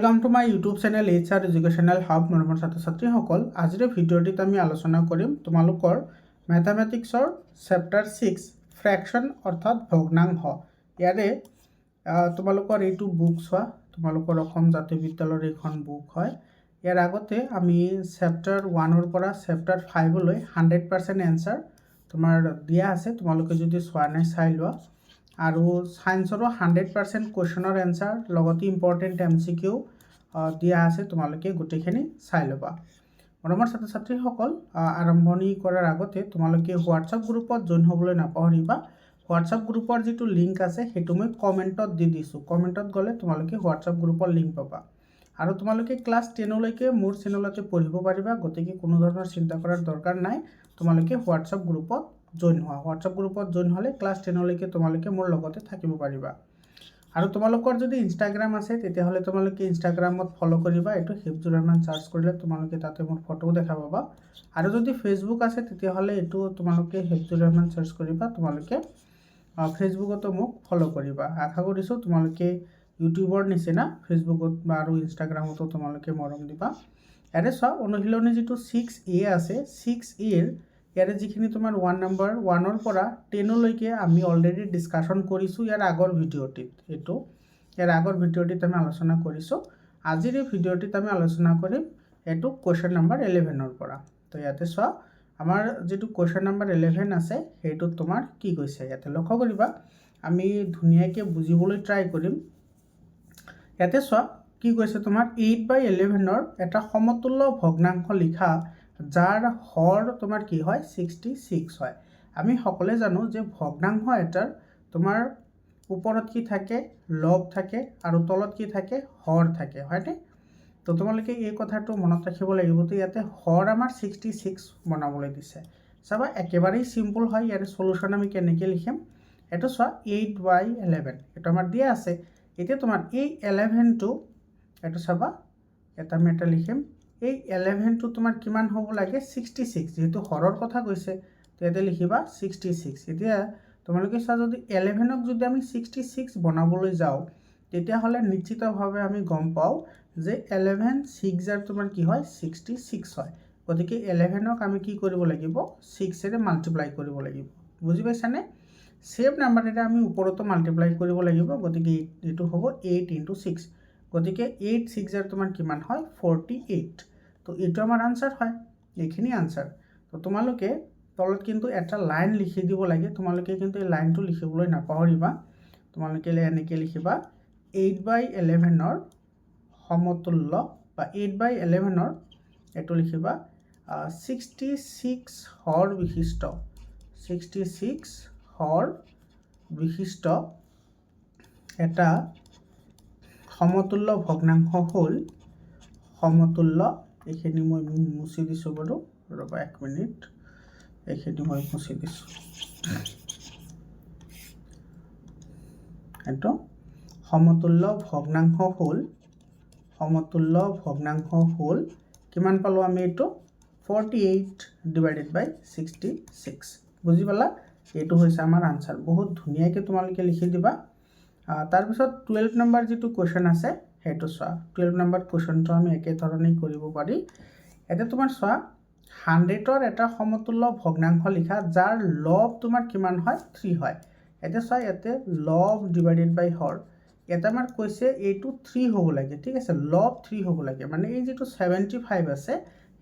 Welcome to my YouTube channel HR educational hub মৰমৰ ছাত্ৰ ছাত্ৰীসকল আজিৰ ভিডিঅ'টিত আমি আলোচনা কৰিম তোমালোকৰ মেথামেটিক্সৰ চেপ্টাৰ 6 ফ্ৰেকশ্যন অৰ্থাৎ ভগ্নাংশ ইয়াৰে তোমালোকৰ এইটো বুক চোৱা তোমালোকৰ অসম জাতীয় বিদ্যালয়ৰ এখন বুক হয় ইয়াৰ আগতে আমি চেপ্টাৰ 1 পৰা চেপ্টাৰ 5 লৈ 100% এনসাৰ তোমাৰ দিয়া আছে তোমালোকে যদি চোৱা নাই চাই লোৱা আৰু সায়েন্সৰো 100% কোৱেশ্যনৰ এনসাৰ লগতে ইম্পৰ্টেণ্ট MCQ দিয়া আছে তোমালোকে গোটেইখিনি চাই ল'বা মৰমৰ ছাত্ৰ ছাত্ৰীসকল আৰম্ভণি কৰাৰ আগতে তোমালোকে হোৱাটছআপ গ্ৰুপত জইন হ'বলৈ নাপাহৰিবা হোৱাটছআপ গ্ৰুপৰ যিটো লিংক আছে সেইটো মই কমেণ্টত দি দিছোঁ কমেণ্টত গ'লে তোমালোকে হোৱাটছআপ গ্ৰুপৰ লিংক পাবা আৰু তোমালোকে ক্লাছ 10 লৈকে মোৰ চেনেলতে পঢ়িব পাৰিবা গতিকে কোনো ধৰণৰ চিন্তা কৰাৰ দৰকাৰ নাই তোমালোকে হোৱাটছআপ গ্ৰুপত জইন হোৱা হোৱাটছআপ গ্ৰুপত জইন হ'লে ক্লাছ 10 লৈকে তোমালোকে মোৰ লগতে থাকিব পাৰিবা আৰু তোমালোকৰ যদি ইনষ্টাগ্ৰাম আছে তেতিয়াহ'লে তোমালোকে ইনষ্টাগ্ৰামত ফলো কৰিবা এইটো হিপজুৰ ৰহমান সাৰ্চ কৰিলে তোমালোকে তাতে মোৰ ফটো দেখা পাবা আৰু যদি ফেচবুক আছে তেতিয়াহ'লে এইটো তোমালোকে হিপজুৰ ৰহমান সাৰ্চ কৰিবা তোমালোকে ফেচবুকতো মোক ফলো কৰিবা আশা কৰিছোঁ তোমালোকে ইউটিউবৰ নিচিনা ফেচবুকত বা আৰু ইনষ্টাগ্ৰামতো তোমালোকে মৰম দিবা ইয়াৰে চোৱা অনুশীলনী যিটো 6A আছে 6A ইয়াৰে যিখিনি তোমাৰ 1 নম্বৰ 1 পৰা 10 লৈকে আমি অলৰেডি ডিসকাশন কৰিছোঁ ইয়াৰ আগৰ ভিডিঅ'টিত এইটো ইয়াৰ আগৰ ভিডিঅ'টিত আমি আলোচনা কৰিছোঁ আজিৰ এই ভিডিঅ'টিত আমি আলোচনা কৰিম এইটো কোৱেশ্চন নম্বৰ 11 পৰা তো ইয়াতে চোৱা আমাৰ যেটো কোৱেশ্চন নম্বৰ 11 আছে সেইটো তোমাৰ কি কৈছে ইয়াতে লক্ষ্য কৰিবা আমি ধুনিয়াকৈ বুজিবলৈ ট্ৰাই কৰিম ইয়াতে চোৱা কি কৈছে তোমাৰ 8/11 এটা সমতুল্য ভগ্নাংশ লিখা যাৰ হৰ তোমাৰ কি হয় 66 হয় আমি সকলে জানো যে ভগ্নাংশ এটাৰ তোমাৰ ওপৰত কি থাকে লব থাকে আৰু তলত কি থাকে হৰ থাকে হয়নে তো তোমালোকে এই কথাটো মনত ৰাখিব লাগিব তো ইয়াতে হৰ আমাৰ 66 বনাবলৈ দিছে চাবা একেবাৰেই সিম্পল হয় ইয়াৰ সলিউশন আমি কেনেকৈ লিখিম এটো চোৱা 8/11 এটা আমাৰ দিয়া আছে এতিয়া তোমাৰ এই 11 টো এটো চাবা এটা আমি এটা লিখিম এই 11 টো তোমাৰ কিমান হ'ব লাগে 66 যেহেতু হৰৰ কথা কৈছে তো ইয়াতে লিখিবা 66 এতিয়া তোমালোকে চা যদি 11 ক যদি আমি 66 বনাবলৈ যাও তেতিয়াহলে নিশ্চিতভাৱে আমি গম পাও যে 11 6 আৰ তোমাৰ কি হয় 66 হয় গতিকে 11 ক আমি কি কৰিব লাগিব 6 এৰে মাল্টিপ্লাই কৰিব লাগিব বুজি পাইছানে সেম নাম্বাৰ এটা আমি ওপৰতো মাল্টিপ্লাই কৰিব লাগিব গতিকে এটো হ'ব 8 * 6 গতিকে 8 6 আর তোমাৰ কিমান হয় 48 তো এটো আমাৰ আনসার হয় এইখিনি আনসার তো তোমালোকে তলত কিন্তু এটা লাইন লিখি দিব লাগে তোমালোকে কিন্তু এই লাইনটো লিখিবলৈ নাপাহৰিবা তোমালোকে এনেকৈ লিখিবা 8/11 ৰ সমতুল্য বা 8/11 ৰ এটো লিখিবা 66 হৰ বিশিষ্ট 66 হৰ বিশিষ্ট এটা সমতুল্য ভগ্নাংশ হল সমতুল্য এইখিনি মই মুছি দিছো বাৰু ৰবা 1 মিনিট এইখিনি মই মুছি দিছো এটো সমতুল্য ভগ্নাংশ হল কিমান পালো আমি এটো 48/66 বুজি পালা এটো হৈছে আমাৰ আনসাৰ বহুত ধুনিয়াকৈ তোমালোকে লিখি দিবা তাৰ পিছত 12 নম্বৰ যেটো কোৱেশ্চন আছে হেটো চোৱা 12 নম্বৰ কোৱেশ্চনটো আমি একে ধৰণেই কৰিব পাৰি এটা তোমাৰ চোৱা 100 ৰ এটা সমতুল্য ভগ্নাংশ লিখা যাৰ লব তোমাৰ কিমান হয় 3 হয় এটা চোৱা ইয়াতে লব ডিভাইডেড বাই হৰ এটা আমাৰ কৈছে এইটো 3 হ'ব লাগে ঠিক আছে লব 3 হ'ব লাগে মানে এই যেটো 75 আছে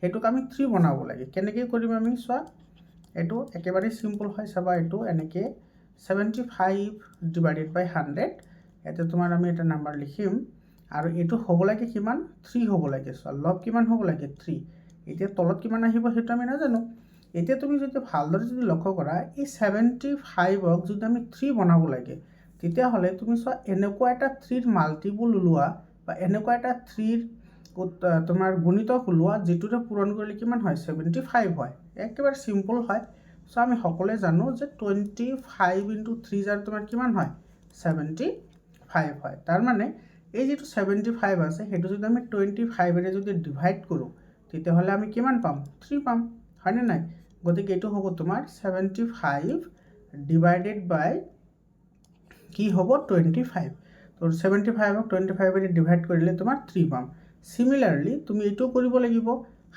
হেতুক আমি 3 বনাব লাগে কেনেকৈ কৰিম আমি চোৱা এটো একেবাৰে সিম্পল হয় চাবা এটো এনেকৈ 75 ডিভাইডেড বাই 100 এতে তোমাৰ আমি এটা নাম্বাৰ লিখিম আৰু এটো হ'ব লাগে কিমান 3 হ'ব লাগে সো লব কিমান হ'ব লাগে 3 এতিয়া তলত কিমান আহিব হেতু আমি নাজানো এতিয়া তুমি যদি ভালদৰে যদি লক্ষ্য কৰা এই 75 ক যদি আমি 3 বনাব লাগে তেতিয়া হলে তুমি সো এনেকুৱা এটা 3 ৰ মাল্টিপল ওলোৱা বা এনেকুৱা এটা 3 ৰ তোমাৰ গুণিতক ওলোৱা যেটোৰে পূৰণ কৰিলে কিমান হয় 75 হয় একেবাৰে সিম্পল হয় সো আমি সকলে জানো যে 25 * 3 যাৰ তোমাৰ কিমান হয় 75 হয় তাৰ মানে এই যেটো 75 আছে হেতু যদি আমি 25 এৰে যদি ডিভাইড কৰো তেতিয়া হলে আমি কিমান পাম 3 পাম হয়নে নাই গতিকে এটো হ'ব তোমাৰ 75 ডিভাইডেড বাই কি হ'ব 25 তো 75ক 25 ডিভাইড কৰিলে তোমাৰ 3 পাম। সিমিলাৰলি তুমি এইটো কৰিব লাগিব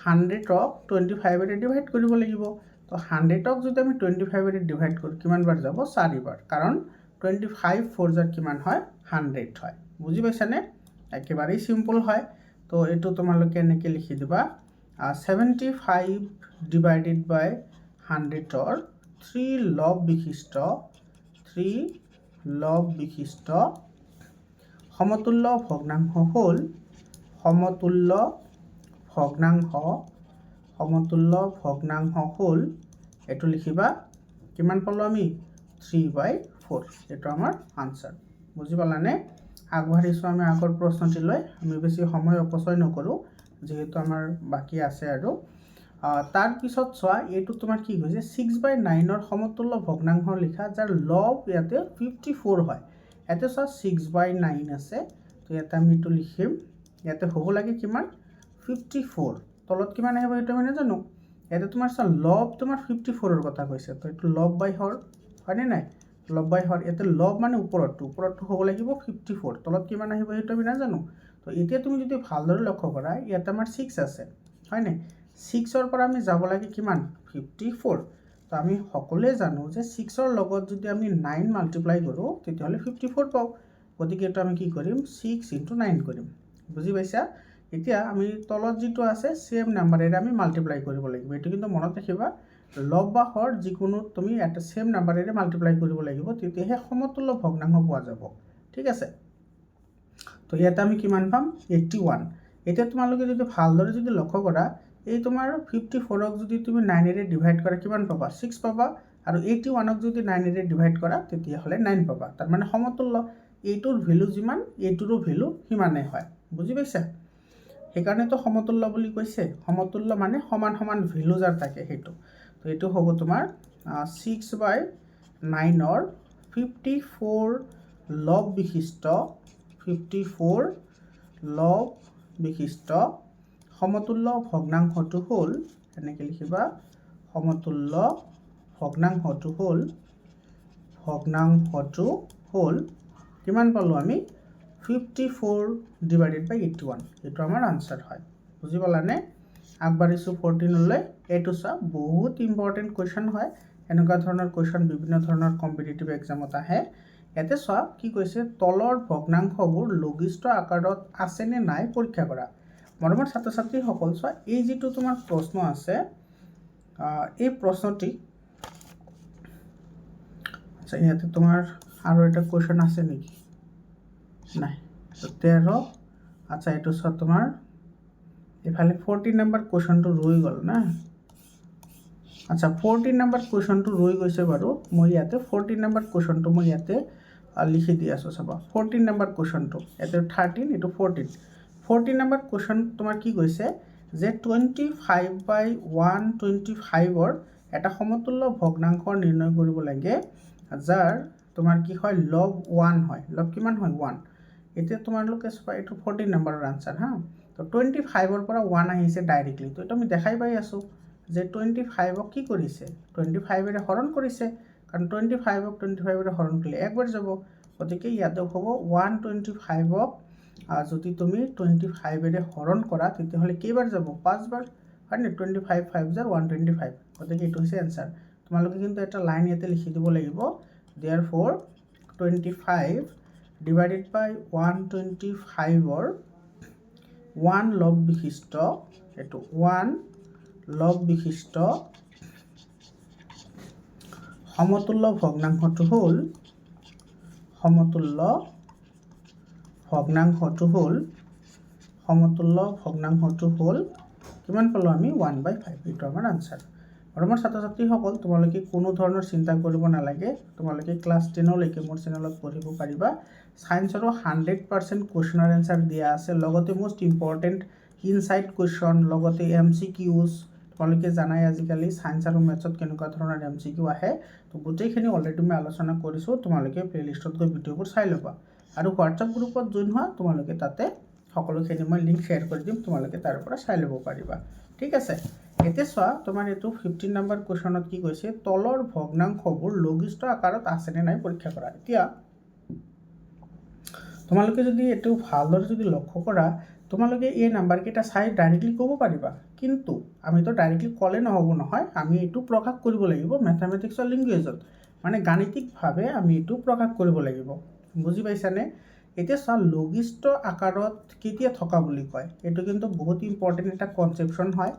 100ক 25 ডিভাইড কৰিব লাগিব। তো 100ক যদি আমি 25 ডিভাইড কৰোঁ কিমান বাৰ যাব 4 বাৰ, কাৰণ 25 4 জাৰ কিমান হয় 100 হয়। বুজি পাইছানে? একেবাৰেই সিম্পল হয়। তো এইটো তোমালোকে এনেকৈ লিখি দিবা 75 ডিভাইডেড বাই 100ৰ 3 লব বিশিষ্ট সমতুল্য ভগ্নাংশ হ'ল এইটো লিখিবা কিমান পালোঁ আমি 3/4। এইটো আমাৰ আনসাৰ। বুজি পালানে? আগবাঢ়িছোঁ আমি আগৰ প্ৰশ্নটিলৈ। আমি বেছি সময় অপচয় নকৰোঁ যিহেতু আমাৰ বাকী আছে আৰু তাৰপিছত চোৱা এইটো তোমাৰ কি হৈছে 6/9ৰ সমতুল্য ভগ্নাংশ লিখা যাৰ লব ইয়াতে 54 হয়। ইয়াতে চোৱা 6/9 আছে, তো ইয়াতে আমি এইটো লিখিম ইয়াতে হ'ব লাগে কিমান 54, তলত কিমান আহিব সেইটো আমি নাজানো। ইয়াতে তোমাৰ চোৱা লব তোমাৰ 54ৰ কথা কৈছে, তো এইটো লব বাই হৰ হয়নে নাই? লব বাই হৰ, ইয়াতে লব মানে ওপৰতো হ'ব লাগিব 54, তলত কিমান আহিব সেইটো আমি নাজানো। তো এতিয়া তুমি যদি ভালদৰে লক্ষ্য কৰা ইয়াতে আমাৰ 6 আছে হয়নে? 6ৰ পৰা আমি যাব লাগে কিমান 54। তো আমি সকলোৱে জানো যে 6ৰ লগত যদি আমি 9 মাল্টিপ্লাই কৰোঁ তেতিয়াহ'লে 54 পাওঁ। গতিকে এইটো আমি কি কৰিম 6 × 9 কৰিম। বুজি পাইছা? এতিয়া আমি তলত যিটো আছে সেম নাম্বাৰেৰে আমি মাল্টিপ্লাই কৰিব লাগিব। এইটো কিন্তু মনত ৰাখিবা লব বা হৰ যিকোনো তুমি এটা সেম নাম্বাৰেৰে মাল্টিপ্লাই কৰিব লাগিব, তেতিয়াহে সমতুল্য ভগ্নাংশ পোৱা যাব। ঠিক আছে? তো ইয়াতে আমি কিমান পাম 81। এতিয়া তোমালোকে যদি ভালদৰে যদি লক্ষ্য কৰা এই তোমাৰ 54ক যদি তুমি 9ৰে ডিভাইড কৰা কিমান পাবা 6 পাবা, আৰু 81ক যদি 9ৰে ডিভাইড কৰা তেতিয়াহ'লে 9 পাবা। তাৰ মানে সমতুল্য, এইটোৰ ভেলু যিমান এইটোৰো ভেলু সিমানেই হয়। বুজি পাইছা? সেইকাৰণেতো সমতুল্য বুলি কৈছে। সমতুল্য মানে সমান সমান ভেলু যাৰ থাকে সেইটো। তো এইটো হ'ব তোমাৰ 6/9ৰ 54 লব বিশিষ্ট সমতুল্য ভগ্নাংশটো হ'ল এনেকৈ লিখিবা সমতুল্য ভগ্নাংশটো হ'ল কিমান পালোঁ আমি 54 ডিভাইডেড বাই 81। এইটো আমাৰ আনসাৰ হয়। বুজি পালানে? আগবাঢ়িছোঁ 14লৈ। এইটো চোৱা বহুত ইম্পৰ্টেণ্ট কুৱেশ্যন হয়। এনেকুৱা ধৰণৰ কুৱেশ্যন বিভিন্ন ধৰণৰ কম্পিটিটিভ এক্সামত আহে। ইয়াতে চোৱা কি কৈছে তলৰ ভগ্নাংশবোৰ লঘিষ্ঠ আকাৰত আছেনে নাই পৰীক্ষা কৰা। মৰমৰ ছাত্ৰ ছাত্ৰীসকল চোৱা এই যিটো তোমাৰ প্ৰশ্ন আছে এই প্ৰশ্নটি আচ্ছা ইয়াতে তোমাৰ আৰু এটা কুৱেশ্যন আছে নেকি? নাই। 13 আচ্ছা এইটো চোৱা তোমাৰ এইফালে 14 নম্বৰ কুৱেশ্যনটো ৰৈ গ'ল না। আচ্ছা 14 নম্বৰ কুৱেশ্যনটো ৰৈ গৈছে বাৰু। মই ইয়াতে 14 নম্বৰ কুৱেশ্যনটো মই ইয়াতে লিখি দি আছোঁ চাবা। 14 নম্বৰ কুৱেশ্যনটো ইয়াতে 13 এইটো 14 নম্বৰ কুৱেশ্যন তোমাৰ কি কৈছে যে 25/125ৰ এটা সমতুল্য ভগ্নাংশ নিৰ্ণয় কৰিব লাগে যাৰ তোমাৰ কি হয় লব 1 হয়। লব কিমান হয় 1। এতিয়া তোমালোকে চোৱা এইটো 14 নম্বৰৰ আনসাৰ হা। তো 25ৰ পৰা 1 আহিছে ডাইৰেক্টলি, তো এইটো আমি দেখাই পাই আছোঁ যে 25ক কি কৰিছে 25ৰে হৰণ কৰিছে, কাৰণ 25ক 25ৰে হৰণ কৰিলে একবাৰ যাব। গতিকে ইয়াতে হ'ব 125ক যদি তুমি 25ৰে হৰণ কৰা তেতিয়াহ'লে কেইবাৰ যাব 5 বাৰ হয়নে? 25 5 জাৰ 125। গতিকে এইটো হৈছে এনসাৰ। তোমালোকে কিন্তু এটা লাইন ইয়াতে লিখি দিব লাগিব therefore 25 ডিভাইডেড বাই 125ৰ 1 লব বিশিষ্ট এইটো 1 লব বিশিষ্ট সমতুল্য ভগ্নাংশটো হ'ল কিমান পালোঁ আমি 1/5। এইটো আমাৰ আনসাৰ। আৰু মোৰ ছাত্ৰ ছাত্ৰীসকল তোমালোকে কোনো ধৰণৰ চিন্তা কৰিব নালাগে। তোমালোকে ক্লাছ 10লৈকে মোৰ চেনেলত পঢ়িব পাৰিবা। ছায়েন্সৰো 100% কুৱেশ্যনৰ এনসাৰ দিয়া আছে, লগতে মষ্ট ইম্পৰ্টেণ্ট ইনচাইট কুৱেশ্যন, লগতে MCQs। তোমালোকে জানাই আজিকালি ছায়েন্স আৰু মেথছত কেনেকুৱা ধৰণৰ MCQ আহে। তো গোটেইখিনি অলৰেডি মই আলোচনা কৰিছোঁ। তোমালোকে প্লেলিষ্টত গৈ ভিডিঅ'বোৰ চাই ল'বা, আৰু হোৱাটছআপ গ্ৰুপত জইন হোৱা। তোমালোকে তাতে সকলোখিনি মই লিংক শ্বেয়াৰ কৰি দিম, তোমালোকে তাৰ পৰা চাই ল'ব পাৰিবা। ঠিক আছে? এতিয়া চোৱা তোমাৰ এইটো 15 নম্বৰ কুৱেশ্যনত কি কৈছে তলৰ ভগ্নাংশবোৰ লঘিষ্ঠ আকাৰত আছেনে নাই পৰীক্ষা কৰা। এতিয়া তোমালোকে যদি এইটো ভালদৰে যদি লক্ষ্য কৰা তোমালোকে এই নাম্বাৰকেইটা চাই ডাইৰেক্টলি ক'ব পাৰিবা, কিন্তু আমিতো ডাইৰেক্টলি ক'লে নহ'ব নহয়, আমি এইটো প্ৰকাশ কৰিব লাগিব মেথামেটিক্সৰ লেংগুৱেজত, মানে গাণিতিকভাৱে আমি এইটো প্ৰকাশ কৰিব লাগিব। বুজি পাইছানে? এতিয়া চোৱা, লঘিষ্ঠ আকাৰত কেতিয়া থকা বুলি কয়, এইটো কিন্তু বহুত ইম্পৰ্টেণ্ট এটা কনচেপশ্যন হয়।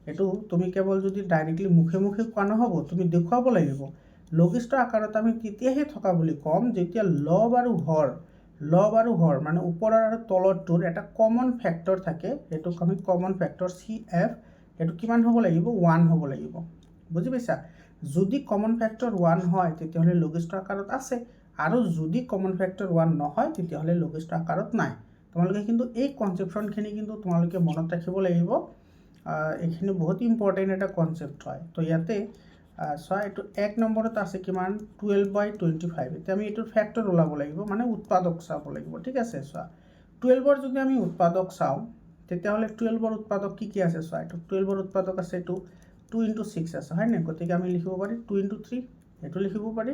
এইটো তুমি কেৱল যদি ডাইৰেক্টলি মুখে মুখে কোৱা নহ'ব, তুমি দেখুৱাব লাগিব। লঘিষ্ঠ আকাৰত আমি তেতিয়াহে থকা বুলি ক'ম যেতিয়া লব আৰু হৰ মানে ওপৰৰ আৰু তলৰটোৰ এটা কমন ফেক্টৰ থাকে, সেইটোক আমি কমন ফেক্টৰ CF, এইটো কিমান হ'ব লাগিব? 1 হ'ব লাগিব। বুজি পাইছা? যদি কমন ফেক্টৰ 1 হয় তেতিয়াহ'লে লঘিষ্ঠ আকাৰত আছে, আৰু যদি কমন ফেক্টৰ 1 নহয় তেতিয়াহ'লে লঘিষ্ঠ আকাৰত নাই। তোমালোকে কিন্তু এই কনচেপশ্যনখিনি কিন্তু তোমালোকে মনত ৰাখিব লাগিব। এইখিনি বহুত ইম্পৰ্টেণ্ট এটা কনচেপ্ট হয়। তো ইয়াতে চোৱা, এইটো 1 নম্বৰত আছে কিমান? 12/25। এতিয়া আমি এইটোৰ ফেক্টৰ ওলাব লাগিব, মানে উৎপাদক চাব লাগিব। ঠিক আছে, চোৱা 12ৰ যদি আমি উৎপাদক চাওঁ তেতিয়াহ'লে 12ৰ উৎপাদক কি আছে? চোৱা, এইটো 12ৰ উৎপাদক আছে, এইটো 2 × 6 আছে, হয়নে? গতিকে আমি লিখিব পাৰি 2 × 3, এইটো লিখিব পাৰি,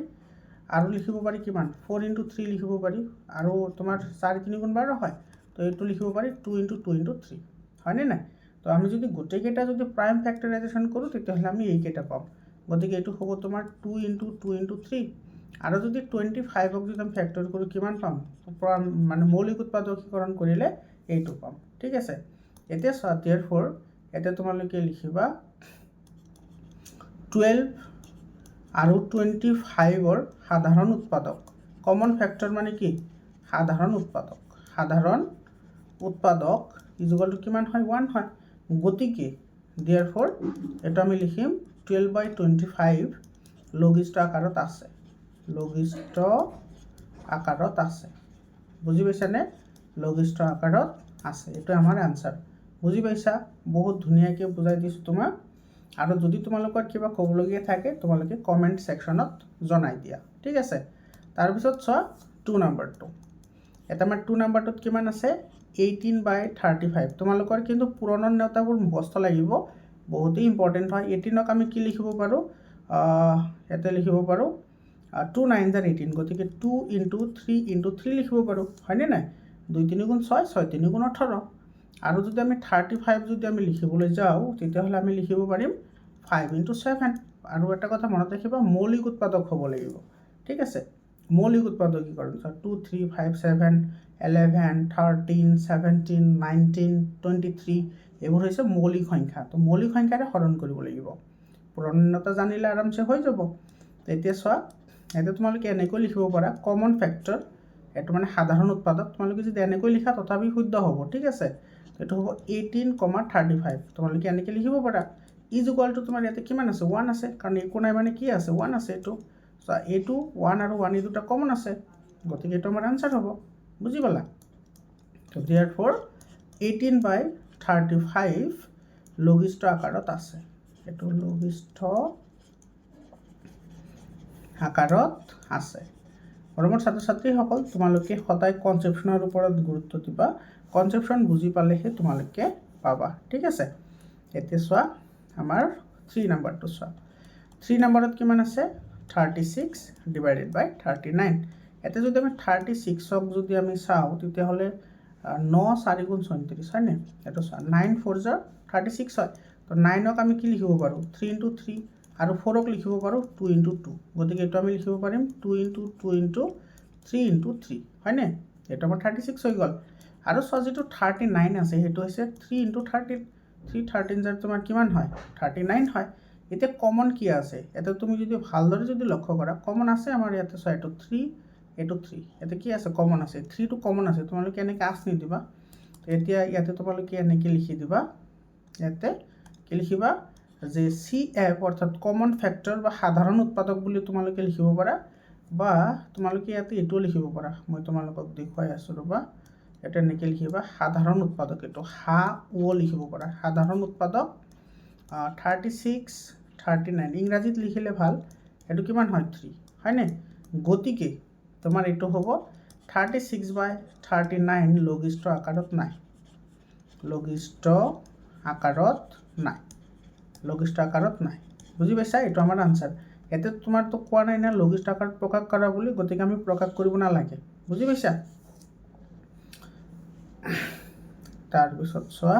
আৰু লিখিব পাৰি কিমান? 4 × 3 লিখিব পাৰি, আৰু তোমাৰ 4 × 3 = 12 হয়, তো এইটো লিখিব পাৰি 2 × 2 × 3, হয়নে নাই? তো আমি যদি গোটেইকেইটা যদি প্ৰাইম ফেক্টৰাইজেশ্যন কৰোঁ তেতিয়াহ'লে আমি এইকেইটা পাম। গতিকে এইটো হ'ব তোমাৰ 2 × 2 × 3, আৰু যদি 25ক যদি আমি ফেক্টৰ কৰোঁ কিমান পাম? মানে মৌলিক উৎপাদকীকৰণ কৰিলে এইটো পাম। ঠিক আছে, এতিয়া চোৱা, therefore এতিয়া তোমালোকে লিখিবা 12 আৰু 25ৰ সাধাৰণ উৎপাদক, কমন ফেক্টৰ মানে কি? সাধাৰণ উৎপাদক ইজুগলটো কিমান হয়? 1 হয়। গতিকে therefore এইটো আমি লিখিম 12/25 লঘিষ্ঠ আকাৰত আছে, বুজি পাইছানে? লঘিষ্ঠ আকাৰত আছে, এইটো আমাৰ আনচাৰ। বুজি পাইছা? বহুত ধুনীয়াকৈ বুজাই দিছোঁ তোমাক। আৰু যদি তোমালোকৰ কিবা ক'বলগীয়া থাকে তোমালোকে কমেণ্ট ছেকশ্যনত জনাই দিয়া। ঠিক আছে, তাৰপিছত চোৱা 2 নম্বৰটো। এটা আমাৰ 2 নম্বৰটোত কিমান আছে? 18/35। তোমালোকৰ কিন্তু পুৰণৰ নেওতাবোৰ মুখস্থ লাগিব, বহুতেই ইম্পৰ্টেণ্ট হয়। 18ক আমি কি লিখিব পাৰোঁ? ইয়াতে লিখিব পাৰোঁ 2 × 9 = 18, গতিকে 2 × 3 × 3 লিখিব পাৰোঁ, হয়নে নাই? 2 × 3 = 6, 6 × 3 = 18। আৰু যদি আমি 35 যদি আমি লিখিবলৈ যাওঁ তেতিয়াহ'লে আমি লিখিব পাৰিম 5 × 7। আৰু এটা কথা মনত ৰাখিবা, মৌলিক উৎপাদক হ'ব লাগিব। ঠিক আছে, মৌলিক উৎপাদকীকৰণ 2, 3, 5, 7, 11, 13, 17, 19, 23 এইবোৰ হৈছে মৌলিক সংখ্যা। তো মৌলিক সংখ্যাৰে হৰণ কৰিব লাগিব। পুৰণতা জানিলে আৰামছে হৈ যাব। এতিয়া চোৱা, এতিয়া তোমালোকে এনেকৈ লিখিব পাৰা কমন ফেক্টৰ, এইটো মানে সাধাৰণ উৎপাদক। তোমালোকে যদি এনেকৈ লিখা তথাপি শুদ্ধ হ'ব। ঠিক আছে, এইটো হ'ব 18,35। তোমালোকে এনেকৈ লিখিব পাৰা। ইজুগলটো তোমাৰ ইয়াতে কিমান আছে? 1 আছে, কাৰণ একো নাই মানে কি আছে? 1 আছে। এইটো চোৱা, এইটো 1 আৰু 1 এই দুটা কমন আছে, গতিকে এইটো আমাৰ আনচাৰ হ'ব। বুজি পালা? তো therefore 18/35 লঘিষ্ঠ আকাৰত আছে, এইটো লঘিষ্ঠ আকাৰত আছে। মৰমৰ ছাত্ৰ ছাত্ৰীসকল, তোমালোকে সদায় কনচেপশ্যনৰ ওপৰত গুৰুত্ব দিবা। কনচেপশ্যন বুজি পালেহে তোমালোকে পাবা। ঠিক আছে, এতিয়া চোৱা আমাৰ 3 নম্বৰটো চোৱা। 3 নম্বৰত কিমান আছে? 36/39। এতিয়া যদি আমি 36ক যদি আমি চাওঁ তেতিয়াহ'লে 9 × 4 = 34, হয়নে? এইটো চোৱা, 9 × 4 = 36 হয়। তো 9ক আমি কি লিখিব পাৰোঁ? 3 × 3, আৰু 4ক লিখিব পাৰোঁ 2 × 2, গতিকে এইটো আমি লিখিব পাৰিম 2 × 2 × 3 × 3, হয়নে? এইটো আমাৰ 36 হৈ গ'ল। আৰু চোৱা, যিটো 39 আছে সেইটো হৈছে 3 × 13, 3 × 13 তোমাৰ কিমান হয়? 39 হয়। এতিয়া কমন কি আছে? এতিয়া তুমি যদি ভালদৰে যদি লক্ষ্য কৰা, কমন আছে আমাৰ ইয়াতে। চোৱা, এইটো 3, এইটো 3, ইয়াতে কি আছে? কমন আছে, 3টো কমন আছে। তোমালোকে এনেকৈ আঁচ নিদিবা। এতিয়া ইয়াতে তোমালোকে এনেকৈ লিখি দিবা, ইয়াতে কি লিখিবা? যে CF অৰ্থাৎ কমন ফেক্টৰ বা সাধাৰণ উৎপাদক বুলি তোমালোকে লিখিব পাৰা, বা তোমালোকে ইয়াতে এইটোও লিখিব পাৰা। মই তোমালোকক দেখুৱাই আছোঁ, ৰ'বা। এটা এনেকৈ লিখিবা সাধাৰণ উৎপাদক, এইটো লিখিব পাৰা। সাধাৰণ উৎপাদক 36, 39 ইংৰাজীত লিখিলে ভাল। এইটো কিমান হয়? 3, হয়নে? গতিকে তোমাৰ এইটো হ'ব 36/39 লঘিষ্ঠ আকাৰত নাই, লঘিষ্ঠ আকাৰত নাই। বুজি পাইছা? এইটো আমাৰ আনচাৰ। ইয়াতে তোমাৰতো কোৱা নাই না লঘিষ্ঠ আকাৰত প্ৰকাশ কৰা বুলি, গতিকে আমি প্ৰকাশ কৰিব নালাগে। বুজি পাইছা? তাৰপিছত চোৱা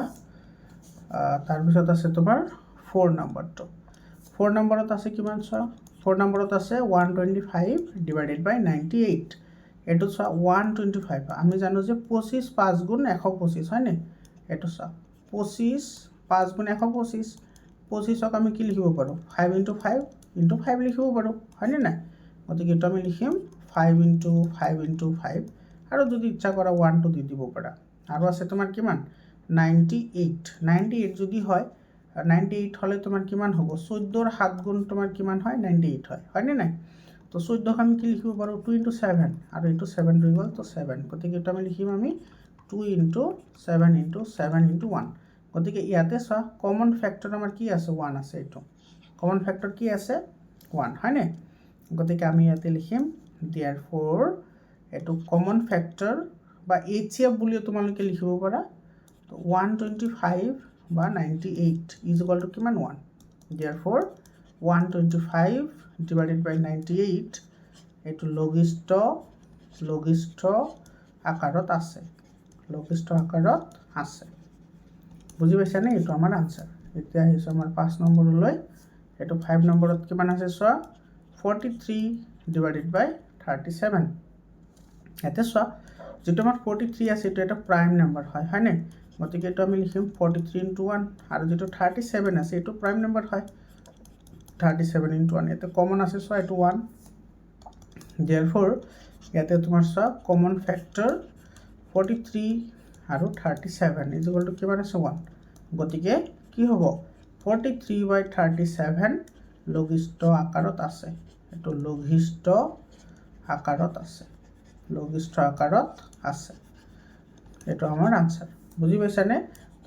তাৰপিছত আছে তোমাৰ 4 নম্বৰটো 4 নম্বৰত আছে কিমান চোৱা 4 নম্বৰত আছে 125 ডিভাইডেড বাই 98 এইটো চোৱা 125 আমি জানো যে 25 5 গুণ 125 হয়নে এইটো চোৱা 25 5 গুণ 125 25ক আমি কি লিখিব পাৰোঁ 5 × 5 × 5 লিখিব পাৰোঁ হয়নে নাই গতিকে এইটো আমি লিখিম 5 × 5 × 5 আৰু যদি ইচ্ছা কৰা 1টো দি দিব পাৰা আৰু আছে তোমাৰ কিমান 98 যদি হয় 98 হলে তোমাৰ কিমান হ'ব 14ৰ 7 গুণ তোমাৰ কিমান হয় 98 হয় হয়নে নাই তো 14ক আমি কি লিখিব পাৰোঁ 2 × 7 আৰু এইটো 7 হৈ গ'ল তো 7 গতিকে এইটো আমি লিখিম আমি 2 × 7 × 7 × 1 গতিকে ইয়াতে চোৱা কমন ফেক্টৰ আমাৰ কি আছে 1 আছে এইটো কমন ফেক্টৰ কি আছে 1 হয়নে গতিকে আমি ইয়াতে লিখিম therefore এইটো কমন ফেক্টৰ বা HCF বুলিও তোমালোকে লিখিব পাৰা তো 125 বা 98 ইজ ইকুয়াল টু কিমান 1 therefore 125 ডিভাইডেড বাই 98 এইটো লঘিষ্ঠ আকাৰত আছে বুজি পাইছানে এইটো আমাৰ আনসাৰ এতিয়া আহিছে আমাৰ 5 নম্বৰলৈ এইটো 5 নম্বৰত কিমান আছে চোৱা 43 ডিভাইডেড বাই 37 ইয়াতে চোৱা যেটো আমাৰ 43 আছে এটা প্ৰাইম নাম্বাৰ হয়নে গতিকে এইটো আমি লিখিম 43 × 1 আৰু যেটো 37 আছে এইটো প্ৰাইম নাম্বাৰ হয় 37 × 1 ইয়াতে কমন আছে চোৱা এইটো 1 therefore ইয়াতে তোমাৰ চোৱা কমন ফেক্টৰ 43 আৰু 37 ইজ ইকুয়াল টু কিমান আছে 1 গতিকে কি হ'ব 43/37 লঘিষ্ঠ আকাৰত আছে এইটো লঘিষ্ঠ আকাৰত আছে এইটো আমাৰ আনসাৰ বুজি পাইছানে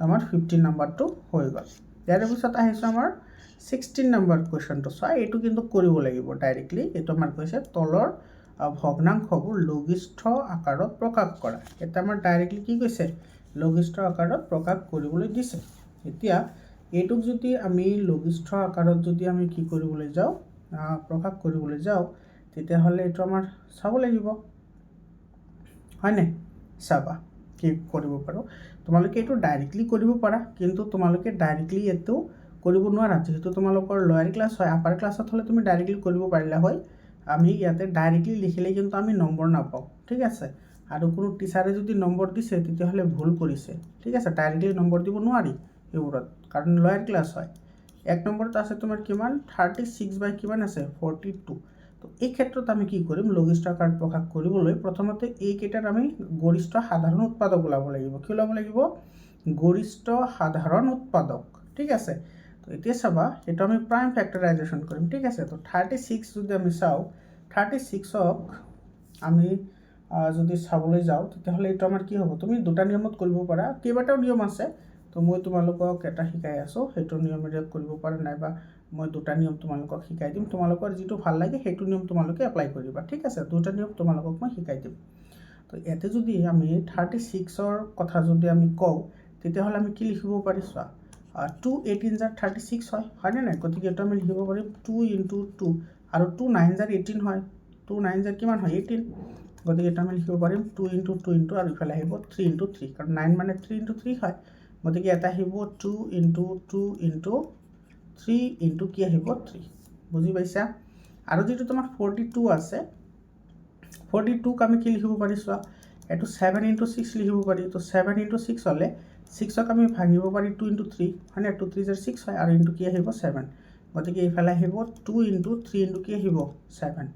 আমাৰ 15 নম্বৰটো হৈ গ'ল ইয়াৰ পিছত আহিছে আমাৰ 16 নম্বৰ কোৱেশ্চনটো চোৱা এইটো কিন্তু কৰিব লাগিব ডাইৰেক্টলি এইটো আমাৰ কৈছে তলৰ ভগ্নাংশবোৰ লঘিষ্ঠ আকাৰত প্ৰকাশ কৰা এটা আমাৰ ডাইৰেক্টলি কি কৈছে লঘিষ্ঠ আকাৰত প্ৰকাশ কৰিবলৈ দিছে এতিয়া এইটোক যদি আমি লঘিষ্ঠ আকাৰত যদি আমি কি কৰিবলৈ যাওঁ প্ৰকাশ কৰিবলৈ যাওঁ তেতিয়াহ'লে এইটো আমাৰ চাব লাগিব হয়নে চাবা কি কৰিব পাৰো তোমালোকে এইটো ডাইৰেক্টলি কৰিব পাৰা কিন্তু তোমালোকে ডাইৰেক্টলি এটো কৰিব নোৱাৰা যেহেতু তোমালোকৰ লয়াৰ ক্লাছ হয় আপাৰ ক্লাছত হলে তুমি ডাইৰেক্টলি কৰিব পাৰিলা হয় আমি ইয়াতে ডাইৰেক্টলি লিখিলে কিন্তু আমি নম্বৰ নাপাওঁ ঠিক আছে আৰু কোনো টিচাৰে যদি নম্বৰ দিছে তেতিয়াহ'লে ভুল কৰিছে ঠিক আছে ডাইৰেক্টলি নম্বৰ দিব নোৱাৰি এইবোৰত কাৰণ লয়াৰ ক্লাছ হয় এক নম্বৰত আছে তোমাৰ কিমান 36 কিমান আছে 42 তো এই ক্ষেত্ৰত আমি কি কৰিম লঘিষ্ঠ আকাৰ প্ৰকাশ কৰিবলৈ প্ৰথমতে এই কেইটাৰ আমি গৰিষ্ঠ সাধাৰণ উৎপাদক ওলাব লাগিব কি ওলাব লাগিব গৰিষ্ঠ সাধাৰণ উৎপাদক ঠিক আছে তো এতিয়া চাবা এটা আমি প্ৰাইম ফেক্টৰাইজেশ্যন কৰিম ঠিক আছে তো 36 যদি আমি চাও 36ক আমি যদি চাবলৈ যাওঁ তেতিয়াহ'লে এটা আমাৰ কি হ'ব তুমি দুটা নিয়মত কৰিব পাৰা কেইবাটাও নিয়ম আছে তো মই তোমালোকক এটা শিকাই আছো হেতু নিয়মেৰে কৰিব পাৰা নাইবা মই দুটা নিয়ম তোমালোকক শিকাই দিম তোমালোকৰ যেটো ভাল লাগে হেতু নিয়ম তোমালোকে এপ্লাই কৰিবা ঠিক আছে দুটা নিয়ম তোমালোকক মই শিকাই দিম তো এতে যদি আমি 36ৰ কথা যদি আমি কও তেতিয়াহ'লে আমি কি লিখিব পাৰিছো 2 18 * 36 হয় না গতিকে এটা আমি লিখিব পাৰিম 2 * 2 আৰু 2 9 * 18 হয় 2 9 কিমান হয় 18 গতিকে এটা আমি লিখিব পাৰিম 2 * 2 আৰু ইফালে আহিব 3 * 3 কাৰণ 9 মানে 3 * 3 হয় গতিকে এটা আহিব 2 * 2 * 3 * কি আহিব 3 বুজি পাইছা আৰু যেটো তোমাৰ 42 আছে 42ক আমি কি লিখিব পাৰিছো এটো 7 * 6 লিখিব পাৰি তো 7 * 6 হলে 6ক আমি ভাঙিব পাৰি 2 * 3 মানে 2 3 * 6 হয় আৰু ইনটু কি আহিব 7 গতিকে ইফালে আহিব 2 * 3 কি আহিব 7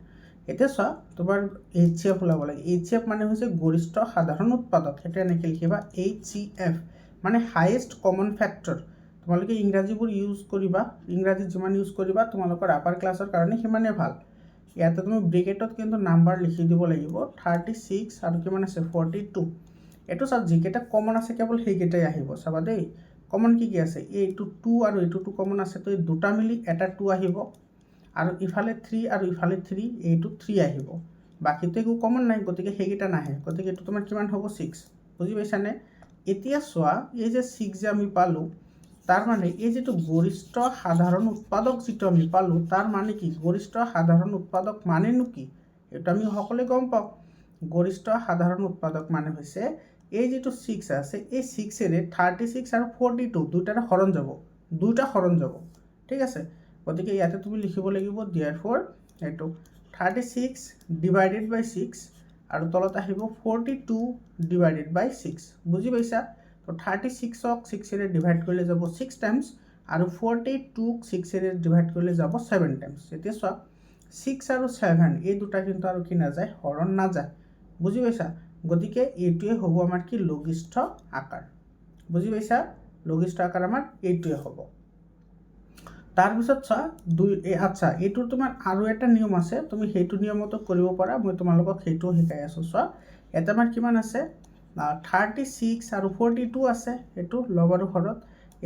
এতিয়া চোৱা তোমাৰ HCF ওলাব লাগে HCF মানে হৈছে গৰিষ্ঠ সাধাৰণ উৎপাদক এটা এনেকৈ লিখিবা HCF মানে হাইয়েষ্ট কমন ফেক্টৰ তোমালোকে ইংৰাজীবোৰ ইউজ কৰিবা ইংৰাজী যিমান ইউজ কৰিবা তোমালোকৰ আপাৰ ক্লাছৰ কাৰণে সিমানে ভাল ইয়াতে তুমি ব্ৰেকেটত কিন্তু নাম্বাৰ লিখি দিব লাগিব 36 আৰু কিমান আছে 42 এটো সব যিকেটা কমন আছে কেৱল সেইকেটাই আহিব চাবা দেই কমন কি আছে এইটো 2 আৰু এইটো 2 কমন আছে তো এই দুটা মিলি এটা 2 আহিব আৰু ইফালে 3 আৰু ইফালে 3 এইটো 3 আহিব বাকিতে একো কমন নাই গতিকে সেইকেটা নাহে গতিকে এটো তোমাৰ কিমান হ'ব 6 বুজি পাইছানে এতিয়া চোৱা এই যে 6 যে আমি পালো তার মানে এই যেটো গরিষ্ঠ সাধারণ উৎপাদক যেটো আমি পালো তার মানে কি গরিষ্ঠ সাধারণ উৎপাদক মানে কি এটা আমি সকলে গম পাও গরিষ্ঠ সাধারণ উৎপাদক মানে হৈছে এই যেটো 6 আছে এই 6 এৰে 36 আৰু 42 দুটাৰ হৰণ যাব ঠিক আছে গতিকে ইয়াতে তুমি লিখিব লাগিব therefore এটো 36 ডিভাইডেড বাই 6 আৰু তলত আহিব 42 ডিভাইডেড বাই 6 বুজি পাইছা তো 36 ক 6 এৰে ডিভাইড কৰিলে যাব 6 টাইমস আৰু 42 ক 6 এৰে ডিভাইড কৰিলে যাব 7 টাইমস এতিয়া চোৱা 6 আৰু 7 এই দুটা কিন্তু আৰু কি না যায় হৰণ না যায় বুজি পাইছা গতিকে এইটোৱে হ'ব আমাৰ কি লঘিষ্ঠ আকাৰ বুজি পাইছা লঘিষ্ঠ আকাৰ আমাৰ এইটোৱে হ'ব তাৰ পিছত চা আচ্ছা এইটো তোমাৰ আৰু এটা নিয়ম আছে তুমি সেইটো নিয়মটো কৰিব পাৰা মই তোমালোকক সেইটো শিকাই আছো চোৱা এটা আমাৰ কিমান আছে 36 আৰু 42 আছে এটো লব আৰু হৰত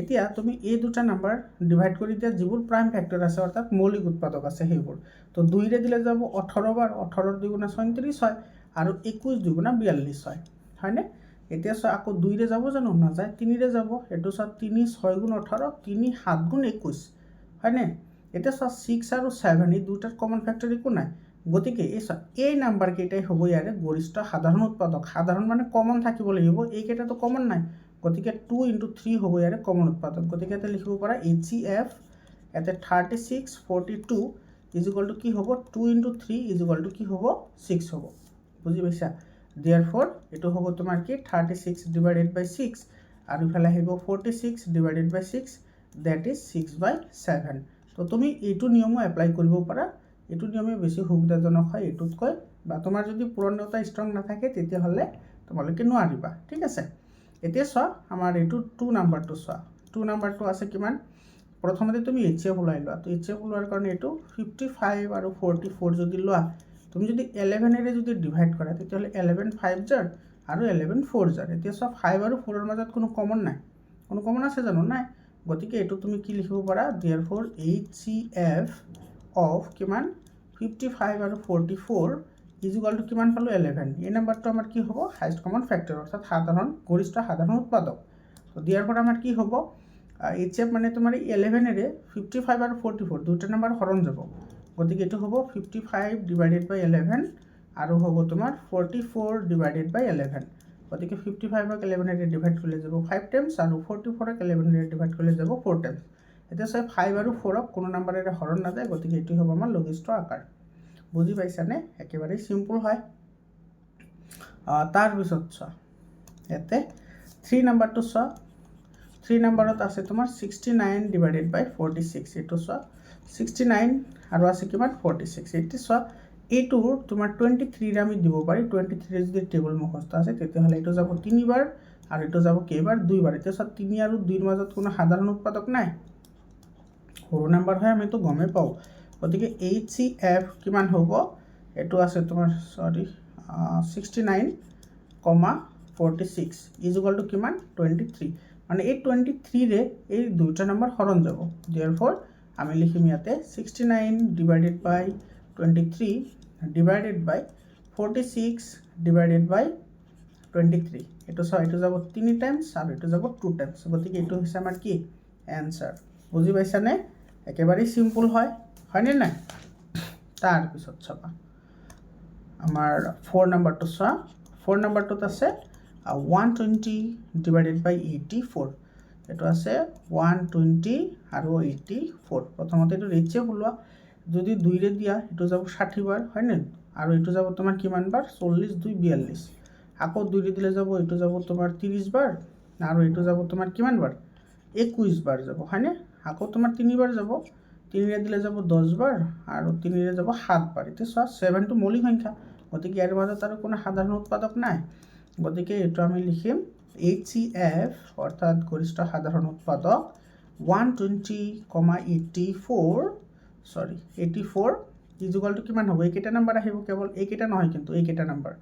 এতিয়া তুমি এই দুটা নাম্বাৰ ডিভাইড কৰি দিয়া যিবোৰ প্ৰাইম ফ্যাক্টৰ আছে অৰ্থাৎ মৌলিক উৎপাদক আছে সেইবোৰ তো 2 ৰে দিলে যাব 18 বাৰ 18 ৰ 2 গুণা 37 হয় আৰু 21 2 গুণা 42 হয় হয়নে এতিয়া চোৱা আকৌ 2 ৰে যাব জানো না যায় 3 ৰে যাব এটো চোৱা 3 6 গুণ 18 3 7 গুণ 21 হয়নে এটা চোৱা 6 আৰু 7 এই দুটাৰ কমন ফ্যাক্টৰ একো নাই গতিকে এই নাম্বাৰ কেইটাই হ'ব ইয়াৰে গৰিষ্ঠ সাধাৰণ উৎপাদক সাধাৰণ মানে কমন থাকিব লাগিব এই কেইটাটো কমন নাই গতিকে 2 * 3 হ'ব ইয়াৰে কমন উৎপাদক গতিকে এটা লিখিব পাৰা HCF এতে 36 42 = কি হ'ব 2 * 3 = কি হ'ব 6 হ'ব বুজি পাইছা therefore এটো হ'ব তোমাৰ কি 36 / 6 আৰু ইফালে আহিব 46 / 6 that is 6/7 তো তুমি এইটো নিয়ম এপ্লাই কৰিব পাৰা এইটো নিয়মে বেছি সুবিধাজনক হয় এটুতকৈ বা তোমাৰ যদি পুৰণতা ষ্ট্ৰং নাথাকে তেতিয়া হলে তোমালোকে নোৱাৰিবা ঠিক আছে এতিয়া চোৱা আমাৰ এইটো 2 নাম্বাৰটো চোৱা 2 নাম্বাৰটো আছে কিমান প্ৰথমতে তুমি HCF ওলাই লোৱা তো HCF ওলোৱাৰ কাৰণে এইটো 55 আৰু 44 যদি লোৱা তুমি যদি 11 এৰে যদি ডিভাইড কৰা তেতিয়া হলে 11 5 জাৰ আৰু 11 4 জাৰ এতিয়া চোৱা 5 আৰু 4 ৰ মাজত কোনো কমন আছে জানো নাই গতিকে এটো তুমি কি লিখিব পাৰা therefore HCF of কিমান 55 আৰু 44 = কিমান পালো 11 এই নাম্বাৰটো আমাৰ কি হ'ব হাইয়েস্ট কমন ফ্যাক্টৰ অৰ্থাৎ গৰিষ্ঠ সাধাৰণ উৎপাদক তো therefore আমাৰ কি হ'ব HCF মানে তোমাৰ 11 এৰে 55 আৰু 44 দুটা নাম্বাৰ হৰণ যাব গতিকে এটো হ'ব 55 / 11 আৰু হ'ব তোমাৰ 44 / 11 গতিকে 55 ক 11 এৰে ডিভাইড কৰিলে যাব 5 টাইমস আৰু 44 ক 11 এৰে ডিভাইড কৰিলে যাব 4 টাইমস এটা চাই 5 আৰু 4 ক কোনো নাম্বাৰেৰে হৰণ না যায় গতিকে এটো হ'ব আমাৰ লঘিষ্ঠ আকাৰ বুজি পাইছানে একেবাৰে সিম্পল হয় তাৰ পিছত চোৱা এতে 3 নাম্বাৰটো চোৱা 3 নাম্বাৰত আছে তোমাৰ 69 / 46 এটো চোৱা 69 আৰু আছে কিমান 46 এটো চোৱা এইটো তোমাৰ 23 ৰে আমি দিব পাৰি 23 ৰে যদি টেবল মুখস্থ আছে তেতিয়া হলে এটো যাব 3 বাৰ আৰু এটো যাব কেইবাৰ 2 বাৰ এটা চোৱা 3 আৰু 2 ৰ মাজত কোনো সাধাৰণ উৎপাদক নাই সৰু নাম্বাৰ হয় আমি তো গমে পাও গতিকে HCF কিমান হ'ব এটো আছে তোমাৰ 69, 46 = কিমান 23 মানে এই 23 ৰে এই দুইটা নাম্বাৰ হৰণ যাব therefore আমি লিখিম ইয়াতে 69 / 23 divided by 46 divided by 23 এটো সব এটো যাব 3 টাইমস আর এটো যাব 2 টাইমস গতিকে এটো হইছে আমাৰ কি आंसर বুজি পাইছা নে একেবাৰে সিম্পল হয় হয়নে না তাৰ পিছত চাবা আমাৰ 4 নাম্বাৰটো চোৱা 4 নাম্বাৰটোত আছে 120 divided by 84 এটো আছে 120 আৰু 84 প্ৰথমতে এটো ৰেচিঅ বলোৱা যদি 2 ৰে দিয়া এটো যাব 60 বাৰ হয় না আৰু এটো যাব তোমাৰ কিমান বাৰ 40 2 42 আকৌ 2 ৰে দিলে যাব এটো যাব তোমাৰ 30 বাৰ আৰু এটো যাব তোমাৰ কিমান বাৰ 21 বাৰ যাব হয় না আকৌ তোমাৰ 3 বাৰ যাব 3 ৰে দিলে যাব 10 বাৰ আৰু 3 ৰে যাব 7 বাৰ এটো 7 টো মৌলিক সংখ্যা গতিকে এৰ মাজত আৰু কোনো সাধারণ উৎপাদক নাই গতিকে এটো আমি লিখিম HCF অর্থাৎ গরিষ্ঠ সাধারণ উৎপাদক 120,84 সরি 84 ইকুয়াল টু কিমান হবে এইকেটা নাম্বার আহিব কেবল এইকেটা নহয় কিন্তু এইকেটা নাম্বার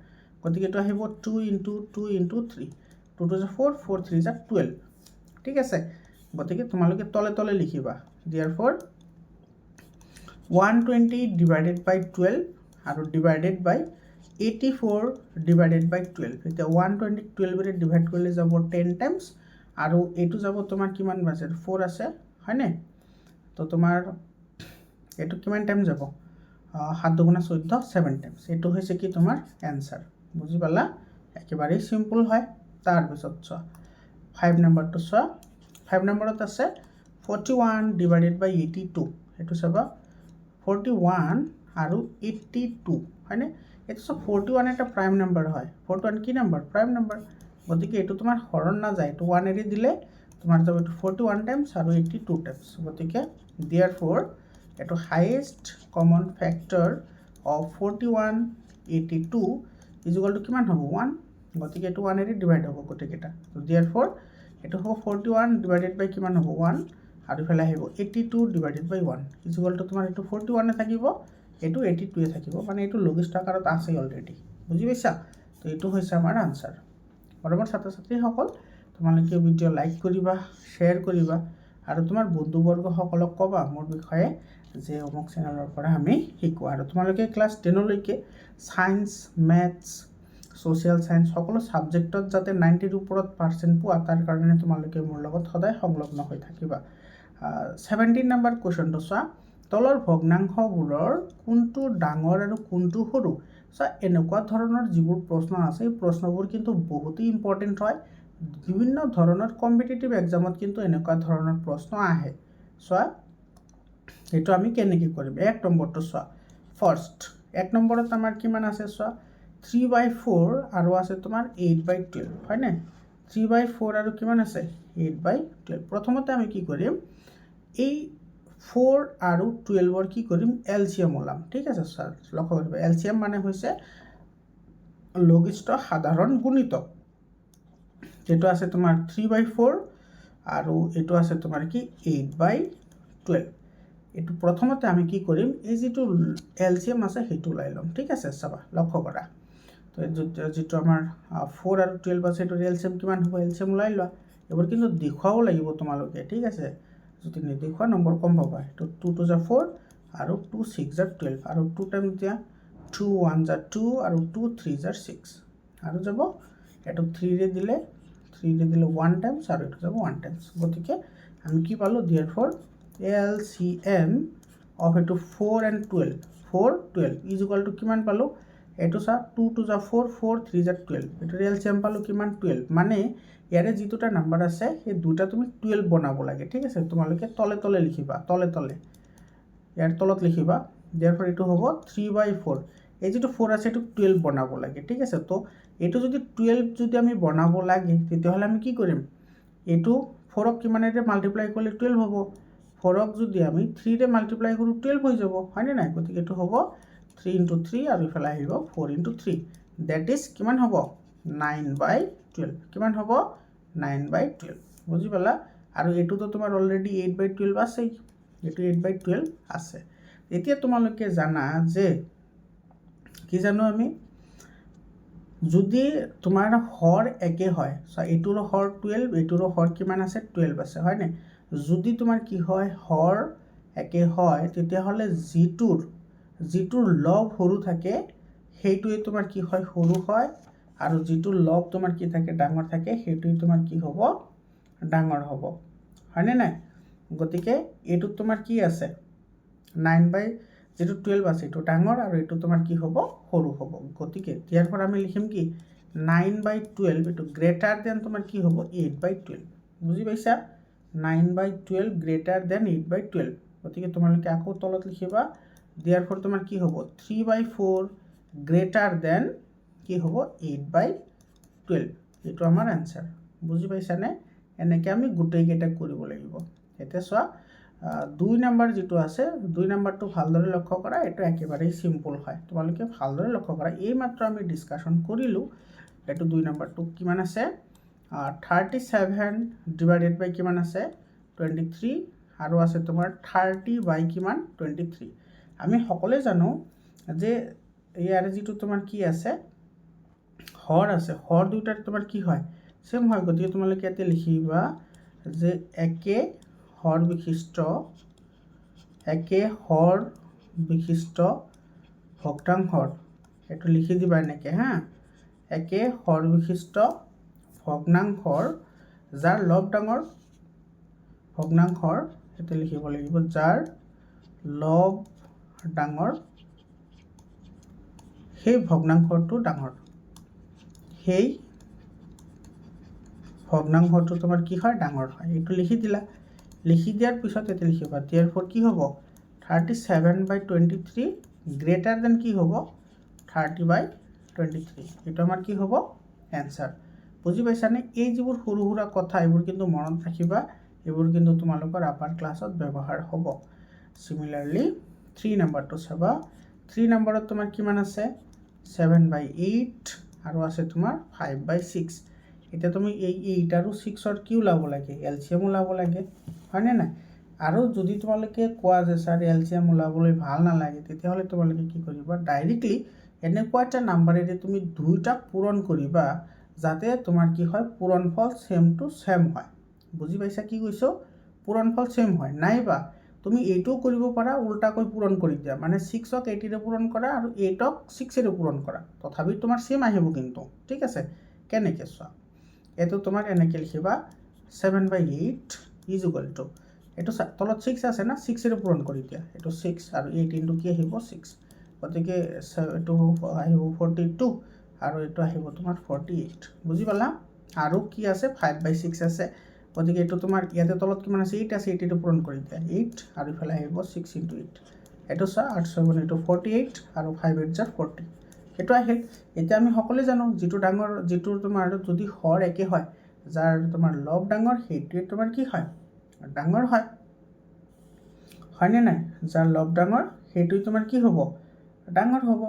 গতিকে এটো আহিব 2 * 2 * 3 2 * 4 4 3 = 12 ঠিক আছে গতিকে তোমালোকে তলে তলে লিখিবা therefore 120 divided by 12 আৰু divided by 84 divided by 12 এটা 120 12 ৰে ডিভাইড কৰিলে যাব 10 টাইমস আৰু এটো যাব তোমাৰ কিমান বাজে 4 আছে হয়নে তো তোমাৰ এটো কিমান টাইম যাব 7 * 14 7 টাইমস এটো হৈছে কি তোমাৰ आंसर বুজি পালা একেবাৰে সিম্পল হয় তাৰপিছত চোৱা 5 নম্বৰটো চোৱা 5 নম্বৰত আছে 41 ডিভাইডেড বাই 82 এইটো চাবা 41 আৰু 82 হয়নে এইটো চব 41 এটা প্ৰাইম নাম্বাৰ হয় 41 কি নাম্বাৰ প্ৰাইম নাম্বাৰ গতিকে এইটো তোমাৰ হৰণ নাযায় এইটো 1 এৰি দিলে তোমাৰ যাব এইটো 41 টাইমছ আৰু 82 টাইমছ গতিকে therefore এইটো highest common factor of 41 82 is equal two কিমান হ'ব 1 গতিকে এইটো 1 এৰি ডিভাইড হ'ব গোটেইকেইটা তো therefore এইটো হ'ব 41 ডিভাইডেড বাই কিমান হ'ব 1 আৰু ইফালে আহিব 82 divided by 1 is equal to তোমাৰ এইটো 41 থাকিব এইটো 82 থাকিব মানে এইটো লঘিষ্ঠ আকাৰত আছে অলৰেডি বুজি পাইছা তো এইটো হৈছে আমাৰ আনসাৰ মৰমৰ ছাত্ৰ ছাত্ৰীসকল তোমালোকে ভিডিঅ' লাইক কৰিবা শ্বেয়াৰ কৰিবা আৰু তোমাৰ বন্ধুবৰ্গসকলক ক'বা মোৰ বিষয়ে যে অমুক চেনেলৰ পৰা আমি শিকোঁ আৰু তোমালোকে ক্লাছ 10 লৈকে সায়েন্স মেথছ সোশ্যাল সায়েন্স সকলো সাবজেক্টত যাতে 90 ৰ ওপৰত পাৰ্চেণ্ট পোৱা তাৰ কাৰণে তোমালোকে মোৰ লগত সদায় সংলগ্ন হৈ থাকিবা 17 নম্বৰ কোৱেশ্চনটো চোৱা তলৰ ভগ্নাংশবোৰৰ কোনটো ডাঙৰ আৰু কোনটো সৰু চোৱা এনেকুৱা ধৰণৰ যিবোৰ প্ৰশ্ন আছে এই প্ৰশ্নবোৰ কিন্তু বহুতেই ইম্পৰ্টেণ্ট হয় বিভিন্ন ধৰণৰ কম্পিটিটিভ এক্সামত কিন্তু এনেকুৱা ধৰণৰ প্ৰশ্ন আহে চোৱা এইটো আমি কেনেকৈ কৰিম 1 নম্বৰটো চোৱা ফাৰ্ষ্ট 1 নম্বৰত আমাৰ কিমান আছে চোৱা 3/4 আৰু আছে তোমাৰ 8/12 হয়নে 3/4 আৰু কিমান আছে 8/12 প্ৰথমতে আমি কি কৰিম এই 4 আৰু 12 কি কৰিম এলচিএম ওলাম ঠিক আছে স্যাৰ লক্ষ্য কৰিবা এলচিএম মানে হৈছে লঘিষ্ঠ সাধাৰণ গুণিতক যেটো আছে তোমাৰ 3/4 আৰু এটো আছে তোমাৰ কি 8/12 এটো প্ৰথমতে আমি কি কৰিম এই যেটো এলচিএম আছে হেতু লাই লম ঠিক আছে চাবা লক্ষ্য কৰা তো যেটো আমাৰ 4 আৰু 12 আছে এটো এলচিএম কিমান হ'ব এলচিএম লাই লোৱা এবাৰ কিন্তু দেখুৱাও লাগিব তোমালোকে ঠিক আছে যদি নেদেখুৱা নম্বৰ কম পাবা তো 2 to 4 আৰু 2 6 12 আৰু 2 টাইম দিয়া 2 1 2 আৰু 2 3 6 আৰু যাব এটো 3 ৰে দিলে 1 টাইমছ আৰু এটো যাব 1 টাইমছ গতিকে আমি কি পালো therefore LCM of এটো 4 and 12 4 12 is equal to কিমান পালো এটো সা 2 to 4 4 3 12 এটো LCM পালো কিমান 12 মানে ইয়াৰে যেটোটা নাম্বার আছে এই দুটা তুমি 12 বনাব লাগে ঠিক আছে তোমালোকে তলে তলে লিখিবা তলে তলে ইয়াৰ তলত লিখিবা therefore এটো হ'ব 3/4 এই যেটো 4 আছে এটো 12 বনাব লাগে ঠিক আছে তো এটো যদি 12 যদি আমি বনাব লাগে তেতিয়াহলে আমি কি কৰিম এটো 4 ক কিমানেৰে মাল্টিপ্লাই কৰিলে 12 হ'ব 4 ক যদি আমি 3 ৰে মাল্টিপ্লাই কৰো 12 হৈ যাব হয়নে নাই গতিকে এটো হ'ব 3 into 3 আৰু ইফালে আহিব 4 into 3 that is কিমান হ'ব 9/12 কিমান হ'ব 9/12 বুজি পালা আৰু এটো তো তোমাৰ অলৰেডি 8/12 আছে এটো 8/12 আছে এতিয়া তোমালোকে জানা যে কি জানো আমি যদি তোমাৰ হৰ একে হয় সো এটোৰ হৰ 12 এটোৰ হৰ কিমান আছে 12 আছে হয় না যদি তোমাৰ কি হয় হৰ একে হয় তেতিয়া হলে জিটোৰ লব সৰু থাকে হেইটোই তোমাৰ কি হয় সৰু হয় আৰু জিটোৰ লব তোমাৰ কি থাকে ডাঙৰ থাকে হেইটোই তোমাৰ কি হ'ব ডাঙৰ হ'ব হয়নে নাই গতিকে এটো তোমাৰ কি আছে 9/12 আছে এটো ডাঙৰ আৰু এটো তোমাৰ কি হ'ব সৰু হ'ব গতিকে ইয়াৰ পৰা আমি লিখিম কি 9/12 এটো গ্ৰেটাৰ দেন তোমাৰ কি হ'ব 8/12 বুজি পাইছা 9/12 গ্ৰেটাৰ দেন 8/12 গতিকে তোমালোকে আকৌ তলত লিখিবা therefore তোমাৰ কি হ'ব 3/4 গ্ৰেটাৰ দেন কি হ'ব 8/12 এটো আমাৰ आंसर বুজি পাইছা নে এনেকৈ আমি গুটেই কেটা কৰিব লাগিব এটা চোৱা 2 নম্বৰ যেটো আছে 2 নম্বৰটো ভালদৰে লক্ষ্য কৰা এটো একেবাৰে সিম্পল হয় তোমালোকে ভালদৰে লক্ষ্য কৰা এই মাত্ৰ আমি ডিসকাশন কৰিলো এটো 2 নম্বৰটো কিমান আছে 37 ডিভাইডেড বাই কিমান আছে 23 আৰু আছে তোমাৰ 30 বাই কিমান 23 আমি সকলে জানো যে ইয়াৰে যেটো তোমাৰ কি আছে হৰ আছে হৰ দুটাৰ তোমাৰ কি হয় সেম হয় গতিকে তোমালোকে ইয়াতে লিখিবা যে একে হৰ বিশিষ্ট ভগ্নাংশৰ এটো লিখি দিবা এনেকে হা একে হৰ বিশিষ্ট ভগ্নাংশৰ যাৰ লব ডাঙৰ ভগ্নাংশৰ এটো লিখিব লাগিব যাৰ লব ডাঙৰ সেই ভগ্নাংশটো ডাঙৰ সেই ভগ্নাংশটো তোমাৰ কি হয় ডাঙৰ হয় এইটো লিখি দিলা লিখি দিয়াৰ পিছত এতে লিখিবা therefore কি হ'ব 37/23 গ্ৰেটাৰ দেন কি হ'ব 30/23 এইটো আমাৰ কি হ'ব এনসাৰ বুজি পাইছানে এই যিবোৰ সৰু সৰু কথা এইবোৰ কিন্তু মনত ৰাখিবা এইবোৰ কিন্তু তোমালোকৰ আপাৰ ক্লাছত ব্যৱহাৰ হ'ব সিমিলাৰলি 3 নম্বৰটো চাবা 3 নম্বৰত তোমাৰ কিমান আছে 7/8 আৰু আছে তোমাৰ 5/6 এতিয়া তুমি এই 8 আৰু 6 ৰ কি ওলাব লাগে এলসিএম ওলাব লাগে হয়নে নাই আৰু যদি তোমালোকে কোৱা যে স্যাৰ এলসিএম ওলাবলৈ ভাল নালাগে তেতিয়াহলে তোমালোকে কি কৰিবা ডাইৰেক্টলি এনেকুৱা এটা নাম্বাৰেৰে তুমি দুইটা পূৰণ কৰিবা যাতে তোমাৰ কি হয় পূৰণফল সেম টু সেম হয় বুজি পাইছা কি কৈছো পূৰণফল সেম হয় নাইবা তুমি এইটো কৰিব পাৰা উল্টাকৈ পূৰণ কৰি দিয়া মানে 6ক 8 ৰে পূৰণ কৰা আৰু 8ক 6 ৰে পূৰণ কৰা তথাপি তোমাৰ সেম আহিব কিন্তু ঠিক আছে কেনেকৈ চোৱা এটো তোমাৰ এনেকৈ লিখিবা 7/8 ইজ ইকুয়াল টু এটো তলত 6 আছে না 6 ৰে পূৰণ কৰি দিয়া এটো 6 আৰু 8 ইনটু কি আহিব 6 গতিকে এটো আহিব 42 আৰু এটো আহিব তোমাৰ 48 বুজি পালা আৰু কি আছে 5/6 আছে গতিকে এটো তোমাৰ ইয়াতে তলত কিমান আছে 8 আছে 8 টো পূৰণ কৰি দিয়া 8 আৰু ইফালে আহিব 6 * 8 এটো 8 7 এটো 48 আৰু 5 8 * 40 এটো আহিল এতিয়া আমি সকলোৱে জানো যেটো ডাঙৰ যেটো তোমাৰ যদি হৰ একে হয় যাৰ তোমাৰ লব ডাঙৰ হেইটো তোমাৰ কি হয় ডাঙৰ হয় হয়নে নাই যাৰ লব ডাঙৰ হেইটো তোমাৰ কি হ'ব ডাঙৰ হ'ব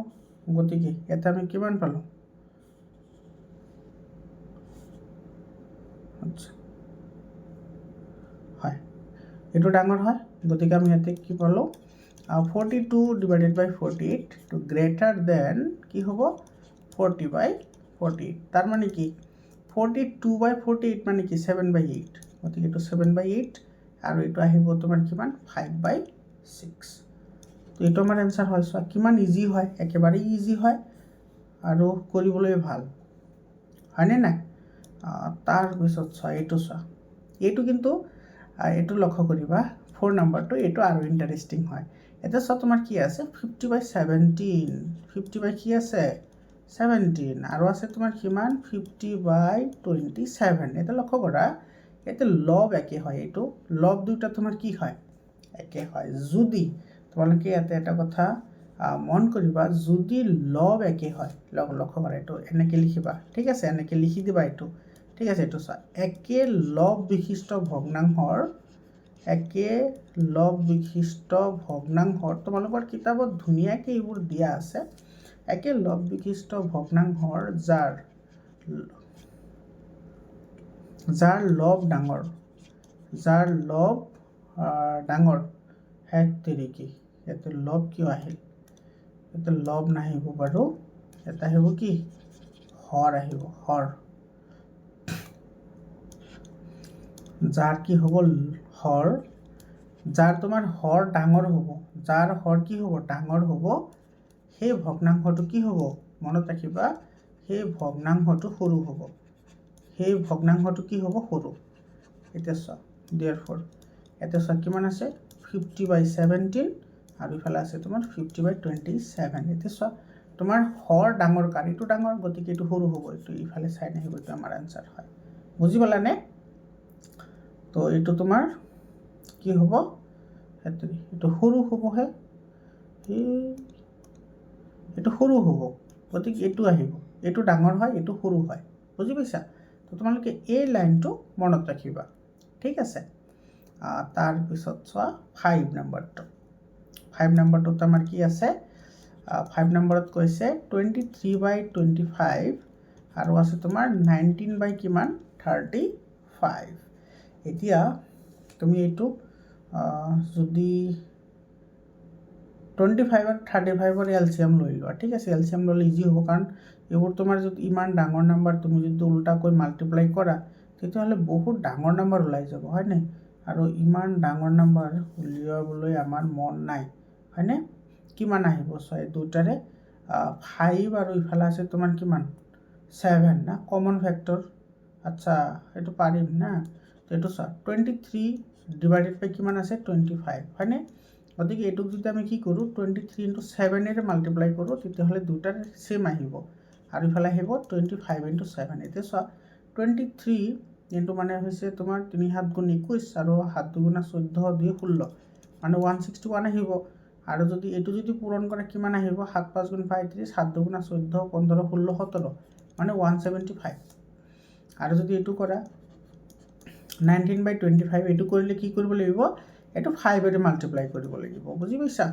গতিকে এটা আমি কিমান পালো আচ্ছা হয় এটো ডাঙৰ হয় গতিকে আমি ইয়াতে কি পালো 42/48 to greater than কি হ'ব 40/48 তার মানে কি 42/48 মানে কি 7/8 গতিকে এটো 7/8 আৰু এটো আহিব তোমাৰ কিমান 5/6 তো এটো আমাৰ आंसर হয় সো কিমান ইজি হয় একেবাৰে ইজি হয় আৰু কৰিবলৈ ভাল হয়নে না তাৰ পিছত সো এটো সো এটো কিন্তু এটো লক্ষ্য কৰিবা 4 নম্বৰটো এটো আৰু ইন্টাৰেস্টিং হয় এটা সো তোমাৰ কি আছে 50/17 50 কি আছে 17 আৰু আছে তোমাৰ কিমান 50/27 এটা লক্ষ্য কৰা এতে লব একে হয় এটো লব দুটা তোমাৰ কি হয় একে হয় যদি তোমালোকে ইয়াতে এটা কথা মন কৰিবা যদি লব একে হয় লক্ষ্য কৰা এটো এনেকে লিখিবা ঠিক আছে এনেকে লিখি দিবা এটো ঠিক আছে এটো চা একে লব বিশিষ্ট ভগ্নাংশৰ তোমালোকৰ কিতাপত ধুনিয়াকৈ এইবোৰ দিয়া আছে একে লব বিশিষ্ট ভগ্নাংশৰ যাৰ লব ডাঙৰ হেতৰি কি এতে লব কিয় আহিল এতে লব নাহিব বাৰু এটা আহিব কি হৰ আহিব হৰ যাৰ কি হ'ব হৰ যাৰ তোমাৰ হৰ ডাঙৰ হ'ব যাৰ হৰ কি হ'ব ডাঙৰ হ'ব সেই ভগ্নাংশটো কি হ'ব মনত ৰাখিবা সেই ভগ্নাংশটো সৰু হ'ব সেই ভগ্নাংশটো কি হ'ব সৰু এটা চোৱা therefore এটা চোৱা কিমান আছে 50/17 আৰু ইফালে আছে তোমাৰ 50/27 এটা চোৱা তোমাৰ হৰ ডাঙৰ কাৰিটো ডাঙৰ গতিকে এটো সৰু হ'ব এটো ইফালে সাইন আহিব এটো আমাৰ आंसर হয় বুজি পালানে তো এটো তোমাৰ কি হ'ব হেতৰি এটো সৰু হ'ব হে এটো সৰু হ'ব গতিকে এটো আহিব এটো ডাঙৰ হয় এটো সৰু হয় বুজি পাইছা তো তোমালোকে এই লাইনটো মনত ৰাখিবা ঠিক আছে তাৰ পিছত চোৱা 5 নম্বৰটো 5 নম্বৰটো তোমাৰ কি আছে 5 নম্বৰত কৈছে 23/25 আৰু আছে তোমাৰ 19 কিমান 35 এতিয়া তুমি এইটো যদি 25 আৰু 35 ৰ এলসিএম লৈ লোৱা ঠিক আছে এলসিএম ললে ইজি হ'ব কাৰণ এইবোৰ তোমাৰ যদি ইমান ডাঙৰ নাম্বাৰ তুমি যদি উল্টাকৈ মাল্টিপ্লাই কৰা তেতিয়াহলে বহুত ডাঙৰ নাম্বাৰ ওলাই যাব হয় নাই আৰু ইমান ডাঙৰ নাম্বাৰ উলিয়াবলৈ আমাৰ মন নাই হয়নে কিমান আহিব সয় দুটাৰে 5 আৰু ইফালে আছে তোমাৰ কিমান 7 না কমন ফ্যাক্টৰ আচ্ছা এটো পাৰিম না এটো সা 23 ডিভাইডেড বাই কিমান আছে 25 হয়নে গতিকে এটুক যদি আমি কি কৰো 23 * 7 এৰে মাল্টিপ্লাই কৰো তেতিয়াহলে দুটাৰ সেম আহিব আৰু ইফালে আহিব 25 * 7 এতে সা 23 এইটো মানে হৈছে তোমাৰ 3 7 গুণ 21 আৰু 7 দুগুণা 14 2 16 মানে 161 আহিব। আৰু যদি এইটো যদি পূৰণ কৰে কিমান আহিব 7 5 গুণ 35 7 দুগুণা 14 15 16 17 মানে 175। আৰু যদি এইটো কৰা 19/25 এইটো কৰিলে কি কৰিব লাগিব এইটো 5 এৰে মাল্টিপ্লাই কৰিব লাগিব বুজি পাইছা।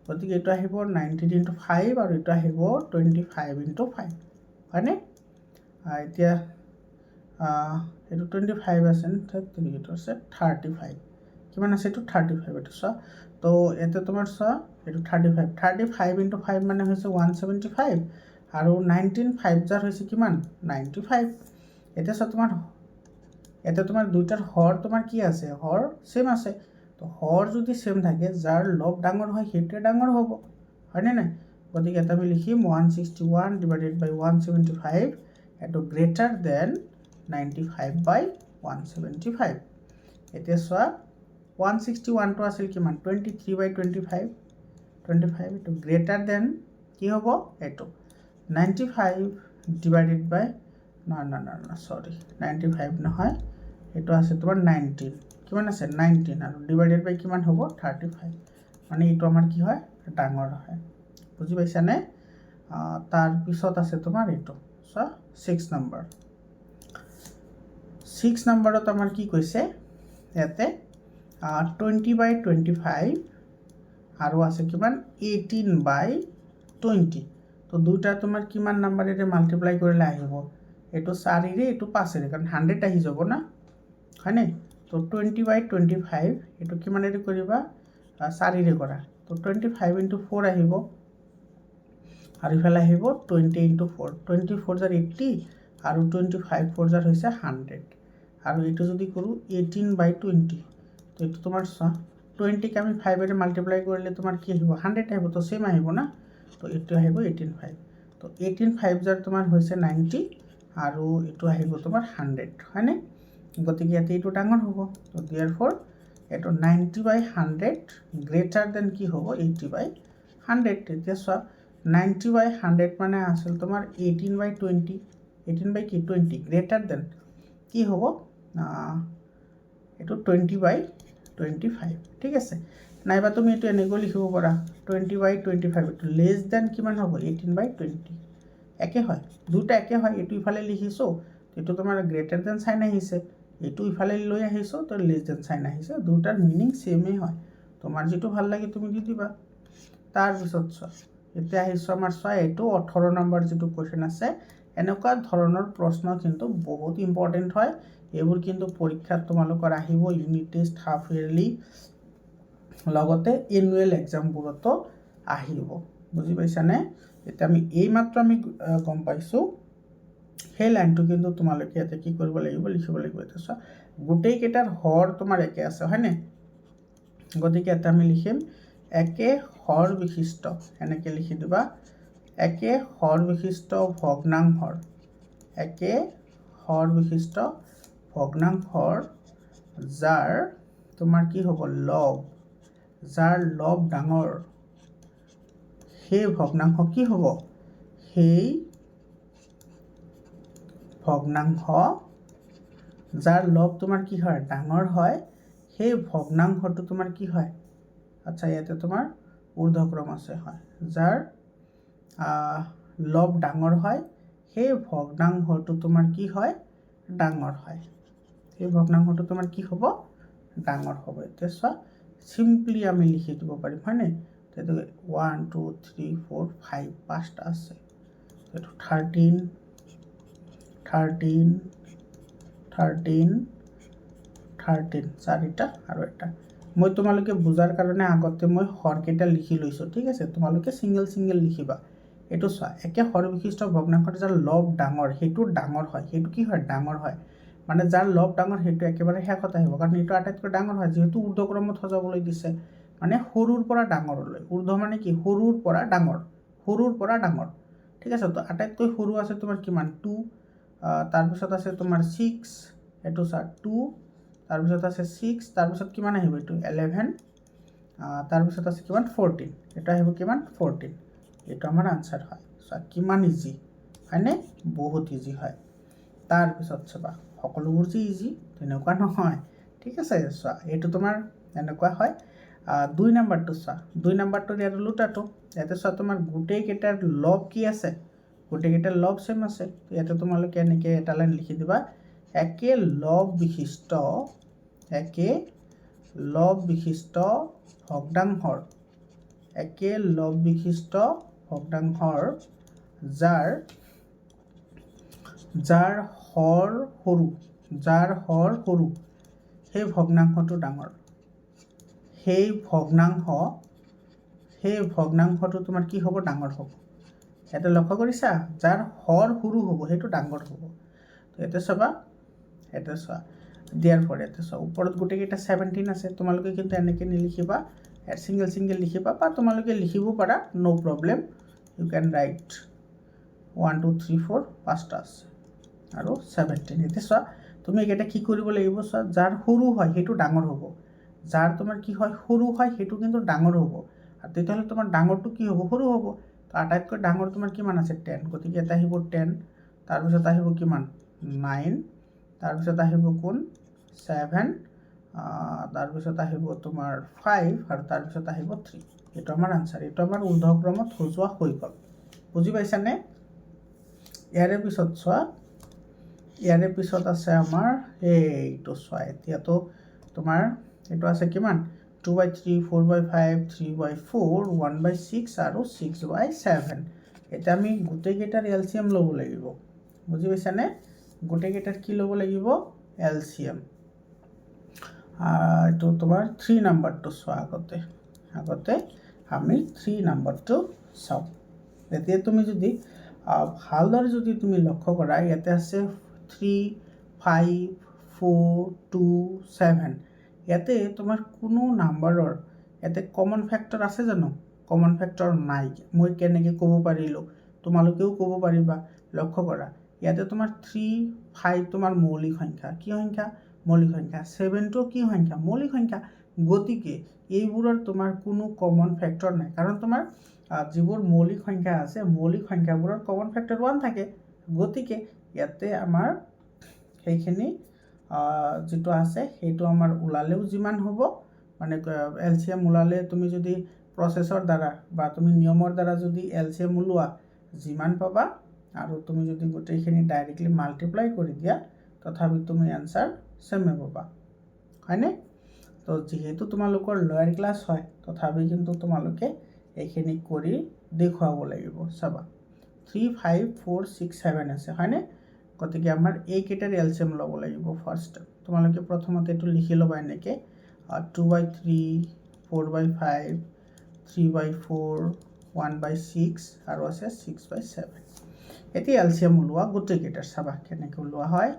গতিকে এইটো আহিব 19 × 5 আৰু এইটো আহিব 25 × 5 হয়নে। এতিয়া এইটো 25 আছে এইটো আছে 35 কিমান আছে এইটো 35 এইটো চোৱা। তো ইয়াতে তোমাৰ চোৱা এইটো 35 × 5 মানে হৈছে 175 আৰু 19 5 যাৰ হৈছে কিমান 95। এতিয়া চোৱা তোমাৰ দুইটাৰ হৰ তোমাৰ কি আছে হৰ সেম আছে। তো হৰ যদি সেম থাকে যাৰ লব ডাঙৰ হয় সেইটোৱে ডাঙৰ হ'ব হয়নে নাই। গতিকে এটা আমি লিখিম 161 / 175 এইটো গ্ৰেটাৰ দেন 95/175। এতিয়া চোৱা 161টো আছিল কিমান 23/25 এইটো গ্ৰেটাৰ দেন কি হ'ব এইটো 95 সৰি 95 নহয় এইটো আছে তোমাৰ 19 কিমান আছে 19 আৰু ডিভাইডেড বাই কিমান হ'ব 35 মানে এইটো আমাৰ কি হয় ডাঙৰ হয় বুজি পাইছানে। তাৰপিছত আছে তোমাৰ এইটো চোৱা 6 নম্বৰ 6 নম্বৰত আমাৰ কি কৈছে ইয়াতে 20/25 আৰু আছে কিমান 18/20। তো দুটা তোমাৰ কিমান নাম্বাৰেৰে মাল্টিপ্লাই কৰিলে আহিব এইটো 4ৰে এইটো 5ৰে কাৰণ 100 আহি যাব না হয়নে। তো 20/25 এইটো কিমানেৰে কৰিবা 4ৰে কৰা তো 25 × 4 আহিব আৰু ইফালে আহিব 20 × 4 24 যাৰ 80 আৰু 25 4 যাৰ হৈছে 100 আৰু এইটো যদি কৰোঁ 18/20 তো এইটো তোমাৰ চোৱা 20কে আমি 5ৰে মাল্টিপ্লাই কৰিলে তোমাৰ কি আহিব 100 আহিব তো সেম আহিব না। তো এইটো আহিব 18/5 তো 18/5 যাৰ তোমাৰ হৈছে 90 আৰু এইটো আহিব তোমাৰ 100 হয়নে। গতিকে ইয়াতে এইটো ডাঙৰ হ'ব তো therefore এইটো 90/100 গ্ৰেটাৰ দেন কি হ'ব 80/100। এতিয়া চোৱা 90/100 মানে আছিল তোমাৰ 18/20 18/20 গ্ৰেটাৰ দেন কি হ'ব এইটো 20/25 ঠিক আছে। নাইবা তুমি এইটো এনেকৈ লিখিব পাৰা 20/25 এইটো লেছ দেন কিমান হ'ব 18/20 একে হয় দুটা একে হয়। এইটো ইফালে লিখিছোঁ এইটো তোমাৰ গ্ৰেটাৰ দেন চাইন আহিছে এইটো ইফালে লৈ আহিছোঁ তো লেছ দেন চাইন আহিছে দুটাৰ মিনিং সেমেই হয় তোমাৰ যিটো ভাল লাগে তুমি দি দিবা। তাৰপিছত চোৱা এতিয়া আহিছোঁ আমাৰ চোৱা এইটো 18 নম্বৰ যিটো কুৱেশ্যন আছে এনেকুৱা ধৰণৰ প্ৰশ্ন কিন্তু বহুত ইম্পৰ্টেণ্ট হয়। এইবোৰ কিন্তু পৰীক্ষাত তোমালোকৰ আহিব ইউনিট টেষ্ট হাফ ইয়াৰলি লগতে এনুৱেল এক্সামবোৰতো আহিব বুজি পাইছানে। এতিয়া আমি এইমাত্ৰ আমি গম পাইছোঁ সেই লাইনটো কিন্তু তোমালোকে ইয়াতে কি কৰিব লাগিব লিখিব লাগিব। এতিয়া চোৱা গোটেইকেইটাৰ হৰ তোমাৰ একে আছে হয়নে। গতিকে এটা আমি লিখিম একে হৰ বিশিষ্ট এনেকৈ লিখি দিবা একে হৰ বিশিষ্ট ভগ্নাংশৰ একে হৰ বিশিষ্ট ভগ্নাংশৰ যাৰ তোমাৰ কি হ'ব লব যাৰ লব ডাঙৰ সেই ভগ্নাংশ কি হ'ব সেই ভগ্নাংশ যাৰ লব তোমাৰ কি হয় ডাঙৰ হয় সেই ভগ্নাংশটো তোমাৰ কি হয় আচ্ছা ইয়াতে তোমাৰ ঊৰ্ধ্বক্ৰম আছে হয় যাৰ লব ডাঙৰ হয় সেই ভগ্নাংশটো তোমাৰ কি হয় ডাঙৰ হয় সেই ভগ্নাংশটো তোমাৰ কি হ'ব ডাঙৰ হ'ব। এতিয়া চোৱা চিম্পলি আমি লিখি দিব পাৰিম হয়নে। সেইটো 1 2 3 4 5 5টা আছে এইটো 13 13 13 13 চাৰিটা আৰু এটা মই তোমালোকে বুজাৰ কাৰণে আগতে মই হৰকেইটা লিখি লৈছোঁ ঠিক আছে। তোমালোকে ছিংগল লিখিবা। এইটো চোৱা একে হৰ বিশিষ্ট ভগ্নাংশৰ যাৰ লব ডাঙৰ সেইটো ডাঙৰ হয় সেইটো কি হয় ডাঙৰ হয় মানে যাৰ লব ডাঙৰ সেইটো একেবাৰে শেষত আহিব কাৰণ এইটো আটাইতকৈ ডাঙৰ হয় যিহেতু ঊৰ্ধ্বক্ৰমত সজাবলৈ দিছে মানে সৰুৰ পৰা ডাঙৰলৈ ঊৰ্ধ্ব মানে কি সৰুৰ পৰা ডাঙৰ ঠিক আছে। তো আটাইতকৈ সৰু আছে তোমাৰ কিমান 2 তাৰপিছত আছে তোমাৰ 6 এইটো চোৱা 2 তাৰপিছত আছে 6 তাৰপিছত কিমান আহিব এইটো 11 তাৰপিছত আছে কিমান 14 এইটো আহিব কিমান 14 এইটো আমাৰ আনসাৰ হয়। চোৱা কিমান ইজি হয়নে বহুত ইজি হয়। তাৰপিছত চাবা সকলোবোৰ যে ইজি তেনেকুৱা নহয়, ঠিক আছে। চোৱা এইটো তোমাৰ এনেকুৱা হয়। 2 নম্বৰটো চোৱা, 2 নম্বৰটোৰ ইয়াত ওলোটাটো, ইয়াতে চোৱা তোমাৰ গোটেইকেইটাৰ লব কি আছে, গোটেইকেইটাৰ লব চেম আছে। ইয়াতে তোমালোকে এনেকৈ এটা লাইন লিখি দিবা, একে লব বিশিষ্ট ভগ্নাংশৰ একে লব বিশিষ্ট ভগ্নাংশৰ যাৰ হৰ সৰু সেই ভগ্নাংশটো ডাঙৰ। সেই ভগ্নাংশটো তোমাৰ কি হ'ব, ডাঙৰ হ'ব। ইয়াতে লক্ষ্য কৰিছা, যাৰ হৰ সৰু হ'ব সেইটো ডাঙৰ হ'ব। তো ইয়াতে চাবা, ইয়াতে চোৱা দিয়াৰ পৰে ইয়াতে চোৱা ওপৰত গোটেইকেইটা 17 আছে। তোমালোকে কিন্তু এনেকৈ নিলিখিবা, ছিংগল লিখিবা, বা তোমালোকে লিখিব পাৰা, no' problem. You can write 1 2 3 4 5টা আছে আৰু 17। এতিয়া চোৱা তুমি এইকেইটা কি কৰিব লাগিব, চোৱা যাৰ সৰু হয় সেইটো ডাঙৰ হ'ব, যাৰ তোমাৰ কি হয় সৰু হয় সেইটো কিন্তু ডাঙৰ হ'ব। আৰু তেতিয়াহ'লে তোমাৰ ডাঙৰটো কি হ'ব, সৰু হ'ব। তো আটাইতকৈ ডাঙৰ তোমাৰ কিমান আছে, 10। গতিকে এটা আহিব 10, তাৰপিছত আহিব কিমান 9, তাৰপিছত আহিব কোন 7, তাৰপিছত আহিব তোমাৰ 5, আৰু তাৰপিছত আহিব 3। এইটো আমাৰ আনচাৰ, এইটো আমাৰ ঊৰ্ধ্বক্ৰমত সজোৱা হৈ গ'ল। বুজি পাইছানে? ইয়াৰে পিছত চোৱা, ইয়াৰে পিছত আছে আমাৰ এইটো চোৱা, এতিয়াতো তোমাৰ এইটো আছে কিমান 2/3, 4/5, 3/4, 1/6 আৰু 6/7। এতিয়া আমি গোটেইকেইটাৰ এলচিএম ল'ব লাগিব। বুজি পাইছানে? গোটেইকেইটাৰ কি ল'ব লাগিব, এলচিএম। এইটো তোমাৰ 3 নম্বৰটো চোৱা, আগতে আমি 3 নম্বৰটো চাওঁ। এতিয়া তুমি যদি ভালদৰে যদি তুমি লক্ষ্য কৰা, ইয়াতে আছে 3, 5, 4, 2, 7। ইয়াতে তোমাৰ কোনো নাম্বাৰৰ ইয়াতে কমন ফেক্টৰ আছে জানো? কমন ফেক্টৰ নাই। মই কেনেকৈ ক'ব পাৰিলোঁ, তোমালোকেও ক'ব পাৰিবা। লক্ষ্য কৰা, ইয়াতে তোমাৰ 3, 5 তোমাৰ মৌলিক সংখ্যা। কি সংখ্যা? মৌলিক সংখ্যা। 7টো কি সংখ্যা? মৌলিক সংখ্যা। গতিকে এইবোৰৰ তোমাৰ কোনো কমন ফেক্টৰ নাই, কাৰণ তোমাৰ যিবোৰ মৌলিক সংখ্যা আছে, মৌলিক সংখ্যাবোৰৰ কমন ফেক্টৰ 1 থাকে। গতিকে ইয়াতে আমাৰ সেইখিনি যিটো আছে সেইটো আমাৰ ওলালেও যিমান হ'ব, মানে এলচিএম ওলালে তুমি যদি প্ৰচেছৰ দ্বাৰা বা তুমি নিয়মৰ দ্বাৰা যদি এলচিএম ওলোৱা, যিমান পাবা, আৰু তুমি যদি গোটেইখিনি ডাইৰেক্টলি মাল্টিপ্লাই কৰি দিয়া, তথাপি তুমি এনচাৰ চেমে পাবা, হয়নে? তো যিহেতু তোমালোকৰ লয়াৰ ক্লাছ হয়, তথাপি কিন্তু তোমালোকে এইখিনি কৰি দেখুৱাব লাগিব। চাবা 3, 5, 4, 6, 7 আছে, হয়নে? গতিকে আমাৰ এইকেইটাৰ এলচিএম ল'ব লাগিব। ফাৰ্ষ্ট তোমালোকে প্ৰথমতে এইটো লিখি ল'বা এনেকৈ, 2/3, 4/5, 3/4, 1/6 আৰু আছে 6/7। এতিয়া এলচিএম ওলোৱা গোটেইকেইটাৰ, চাবা কেনেকৈ ওলোৱা হয়।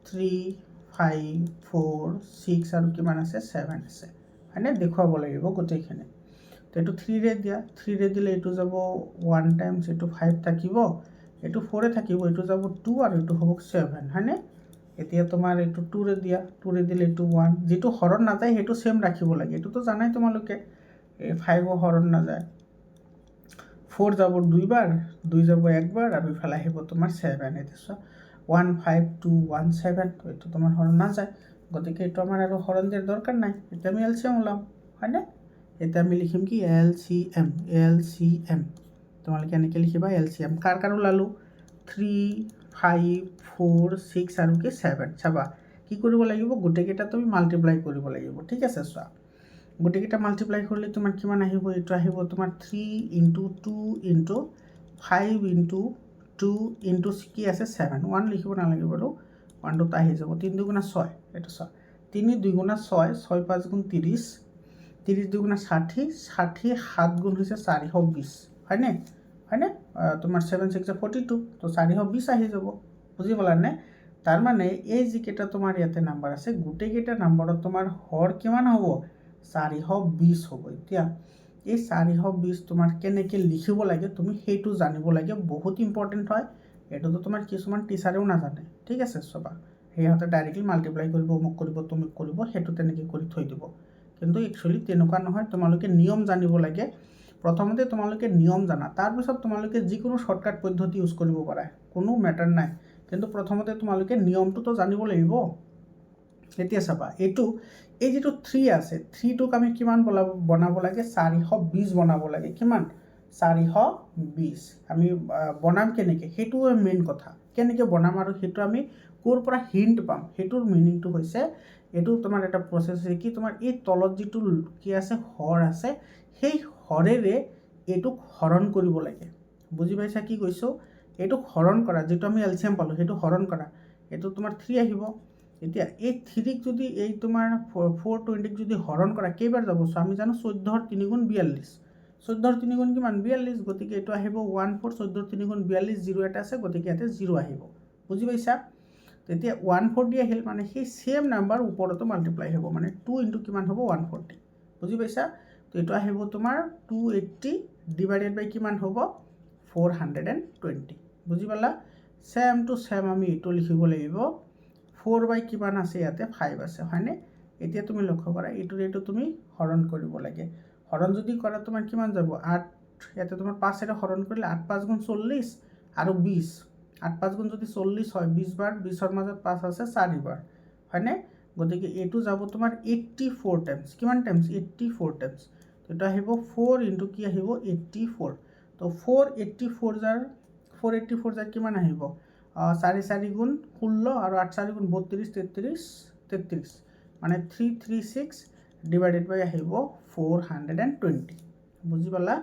3, 5, 4, 6 আৰু কিমান আছে, 7 আছে, হয়নে? দেখুৱাব লাগিব গোটেইখিনি। তো এইটো 3ৰে দিয়া, 3ৰে দিলে এইটো যাব 1 টাইমছ, এইটো 5 থাকিব, এইটো 4 থাকিব, এইটো যাব 2 আৰু এইটো হ'ব 7, হয়নে? এতিয়া তোমাৰ এইটো 2ৰে দিয়া, 2ৰে দিলে এইটো 1, যিটো হৰণ নাযায় সেইটো চেম ৰাখিব লাগে, এইটোতো জানাই তোমালোকে। 5ও হৰণ নাযায়, 4 যাব 2বাৰ, 2 যাব 1বাৰ, আৰু ইফালে আহিব তোমাৰ 7। এতিয়া চোৱা 1, 5, 2, 1, 7, এইটো তোমাৰ হৰণ নাযায়, গতিকে এইটো আমাৰ আৰু হৰণ দিয়াৰ দৰকাৰ নাই। এতিয়া আমি এলচিএম ওলাম, হয়নে? এতিয়া আমি লিখিম কি, এলচিএম। তোমালোকে এনেকৈ লিখিবা এলচিএম। কাৰ ওলালোঁ, 3, 5, 4, 6 আৰু কি 7। চাবা কি কৰিব লাগিব, গোটেইকেইটা তুমি মাল্টিপ্লাই কৰিব লাগিব, ঠিক আছে। চোৱা গোটেইকেইটা মাল্টিপ্লাই কৰিলে তোমাৰ কিমান আহিব, এইটো আহিব তোমাৰ 3 × 2 × 5 × 2 × কি আছে 7। 1 লিখিব নালাগে বাৰু, 1 2 আহি যাব। 3 2 × 6, এইটো চোৱা 3 2 × 6, 6 5 × 30, 30 2 × 60, 60 7 গুণ হৈছে 420, হয়নে? তোমাৰ 7 6 42, তো 420 আহি যাব। বুজি পালানে? তাৰমানে এই যিকেইটা তোমাৰ ইয়াতে নাম্বাৰ আছে, গোটেইকেইটা নাম্বাৰত তোমাৰ হৰ কিমান হ'ব, 420 হ'ব। এতিয়া এই 420 তোমাৰ কেনেকৈ লিখিব লাগে তুমি সেইটো জানিব লাগে, বহুত ইম্পৰ্টেণ্ট হয়। এইটোতো তোমাৰ কিছুমান টিচাৰেও নাজানে, ঠিক আছে। চাবা সিহঁতে ডাইৰেক্টলি মাল্টিপ্লাই কৰিব, অমুক কৰিব, তমুক কৰিব, সেইটো তেনেকৈ কৰি থৈ দিব। কিন্তু একচুৱেলি তেনেকুৱা নহয়, তোমালোকে নিয়ম জানিব লাগে। প্ৰথমতে তোমালোকে নিয়ম জানা, তাৰপিছত তোমালোকে যিকোনো শ্বৰ্টকাট পদ্ধতি ইউজ কৰিব পাৰা, কোনো মেটাৰ নাই। কিন্তু প্ৰথমতে তোমালোকে নিয়মটোতো জানিব লাগিব। এতিয়া চাবা এইটো এই যিটো 3 আছে 3টোক আমি কিমান বনাব লাগে 420 বনাব লাগে। কিমান 420 আমি বনাম কেনেকৈ সেইটো মেইন কথা। কেনেকৈ বনাম আৰু সেইটো আমি ক'ৰ পৰা হিণ্ট পাম সেইটোৰ মিনিংটো হৈছে এইটো তোমাৰ এটা প্ৰচেছ হৈছে কি তোমাৰ এই তলত যিটো কি আছে হৰ আছে সেই হৰেৰে এইটোক হৰণ কৰিব লাগে। বুজি পাইছা কি কৈছোঁ? এইটোক হৰণ কৰা যিটো আমি এলচিয়াম পালোঁ সেইটো হৰণ কৰা এইটো তোমাৰ 3 আহিব। এতিয়া এই 3ক যদি এই তোমাৰ 420ক যদি হৰণ কৰা কেইবাৰ যাব আমি জানো 14ৰ 3 গুণ 42 14ৰ 3 গুণ কিমান 42 গতিকে এইটো আহিব 14 14ৰ 3 গুণ 42 0 এটা আছে গতিকে ইয়াতে 0 আহিব। বুজি পাইছা? তেতিয়া 140 আহিল মানে সেই সেম নাম্বাৰ ওপৰতো মাল্টিপ্লাই হ'ব মানে 2 ইনটু কিমান হ'ব 140। বুজি পাইছা? তো এইটো আহিব তোমাৰ 280 ডিভাইডেড বাই কিমান হ'ব 420। বুজি পালা? সেম টু সেম আমি এইটো লিখিব লাগিব 4 বাই কিমান আছে ইয়াতে 5 আছে হয়নে? এতিয়া তুমি লক্ষ্য কৰা এইটো তুমি হৰণ কৰিব লাগে। হৰণ যদি কৰা তোমাৰ কিমান যাব 8 ইয়াতে তোমাৰ 5 এটা হৰণ কৰিলে 8 5 গুণ 40 আৰু 20 8 5 গুণ যদি 40 হয় 20 বাৰ 20ৰ মাজত 5 আছে 4 বাৰ হয়নে? গতিকে এইটো যাব তোমাৰ 84 টাইমছ। কিমান টাইমছ 84 টাইমছ। তো এটা আহিব 4 ইনটু কি আহিব 84। তো 484 যাৰ কিমান আহিব 4 4 গুণ 16 আৰু 8 4 গুণ 32 33 মানে 336 ডিভাইডেড বাই আহিব 420। বুজি পালা?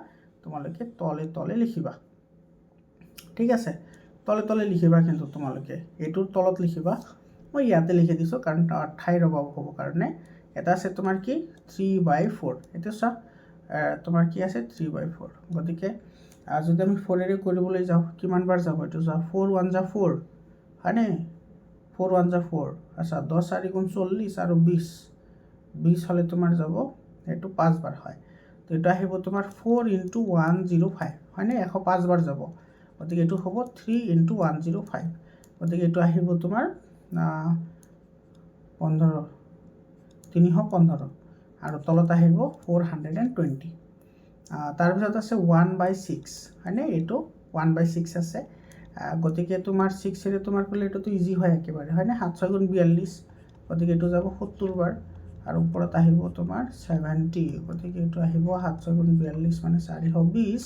তোমালোকে তলে তলে লিখিবা। ঠিক আছে তলে তলে লিখিবা কিন্তু তোমালোকে এইটোৰ তলত লিখিবা। মই ইয়াতে লিখি দিছোঁ কাৰণ ঠাইৰ অভাৱ হ'ব কাৰণে। এটা আছে তোমাৰ কি 3/4 এইটো চোৱা তোমাৰ কি আছে 3/4 গতিকে যদি আমি 4ৰে কৰিবলৈ যাওঁ কিমান বাৰ যাব এইটো চোৱা 4 1 যা 4 হয়নে 4 1 যা 4 আচ্ছা 10 4 গুণ 40 আৰু 20 হ'লে তোমাৰ যাব এইটো 5 বাৰ হয়। তো এইটো আহিব তোমাৰ 4 ইনটু 105 হয়নে 105 বাৰ যাব গতিকে এইটো হ'ব 3 ইনটু 105 গতিকে এইটো আহিব তোমাৰ 315 আৰু তলত আহিব 420। তাৰপিছত আছে 1/6 হয়নে এইটো 1/6 আছে গতিকে তোমাৰ 6ৰে তোমাৰ ক'লে এইটোতো ইজি হয় একেবাৰে হয়নে 7 6 গুণ 42 গতিকে এইটো যাব 70 বাৰ আৰু ওপৰত আহিব তোমাৰ 70 গতিকে এইটো আহিব 7 6 গুণ 42 মানে 420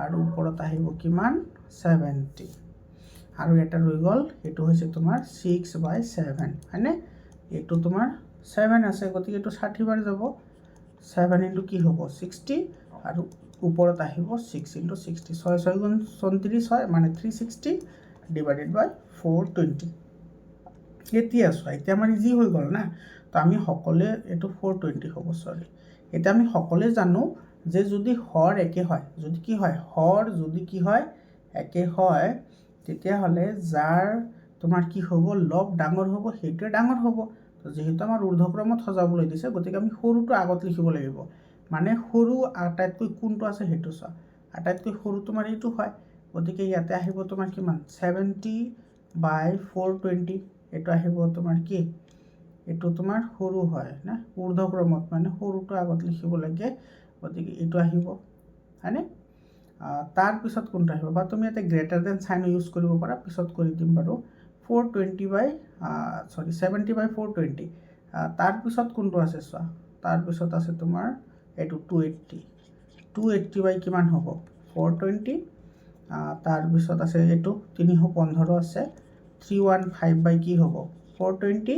আৰু ওপৰত আহিব কিমান 70 আৰু এটা ৰৈ গ'ল এইটো হৈছে তোমাৰ 6/7 হয়নে এইটো তোমাৰ 7 আছে গতিকে এইটো 60 বাৰ যাব 7 ইনটু কি হ'ব 60 আৰু ওপৰত আহিব 6 ইনটু 60 6 6 গুণ 34 হয় মানে 360 ডিভাইডেড বাই 420। এতিয়া চোৱা এতিয়া আমাৰ ইজি হৈ গ'ল না। তো আমি সকলোৱে এইটো 420 হ'ব চৰি। এতিয়া আমি সকলোৱে জানো যে যদি হৰ একে হয় যদি কি হয় হৰ যদি কি হয় একে হয় তেতিয়াহ'লে যাৰ তোমাৰ কি হ'ব লব ডাঙৰ হ'ব সেইটোৱে ডাঙৰ হ'ব। তো যিহেতু আমাৰ ঊৰ্ধ্বক্ৰমত সজাবলৈ দিছে গতিকে আমি সৰুটো আগত লিখিব লাগিব মানে সৰু আটাইতকৈ কোনটো আছে সেইটো চোৱা আটাইতকৈ সৰু তোমাৰ এইটো হয় গতিকে ইয়াতে আহিব তোমাৰ কিমান 70/420 এইটো আহিব তোমাৰ কি এইটো তোমাৰ সৰু হয় না ঊৰ্ধ্বক্ৰমত মানে সৰুটো আগত লিখিব লাগে গতিকে এইটো আহিব হয়নে? তাৰপিছত কোনটো আহিব বা তুমি ইয়াতে গ্ৰেটাৰ দেন চাইন ইউজ কৰিব পাৰা পিছত কৰি দিম বাৰু 70/420 তাৰপিছত কোনটো আছে চোৱা তাৰপিছত আছে তোমাৰ এইটো 280 বাই কিমান হ'ব 420 তাৰপিছত আছে এইটো 315 আছে 315 বাই কি হ'ব 420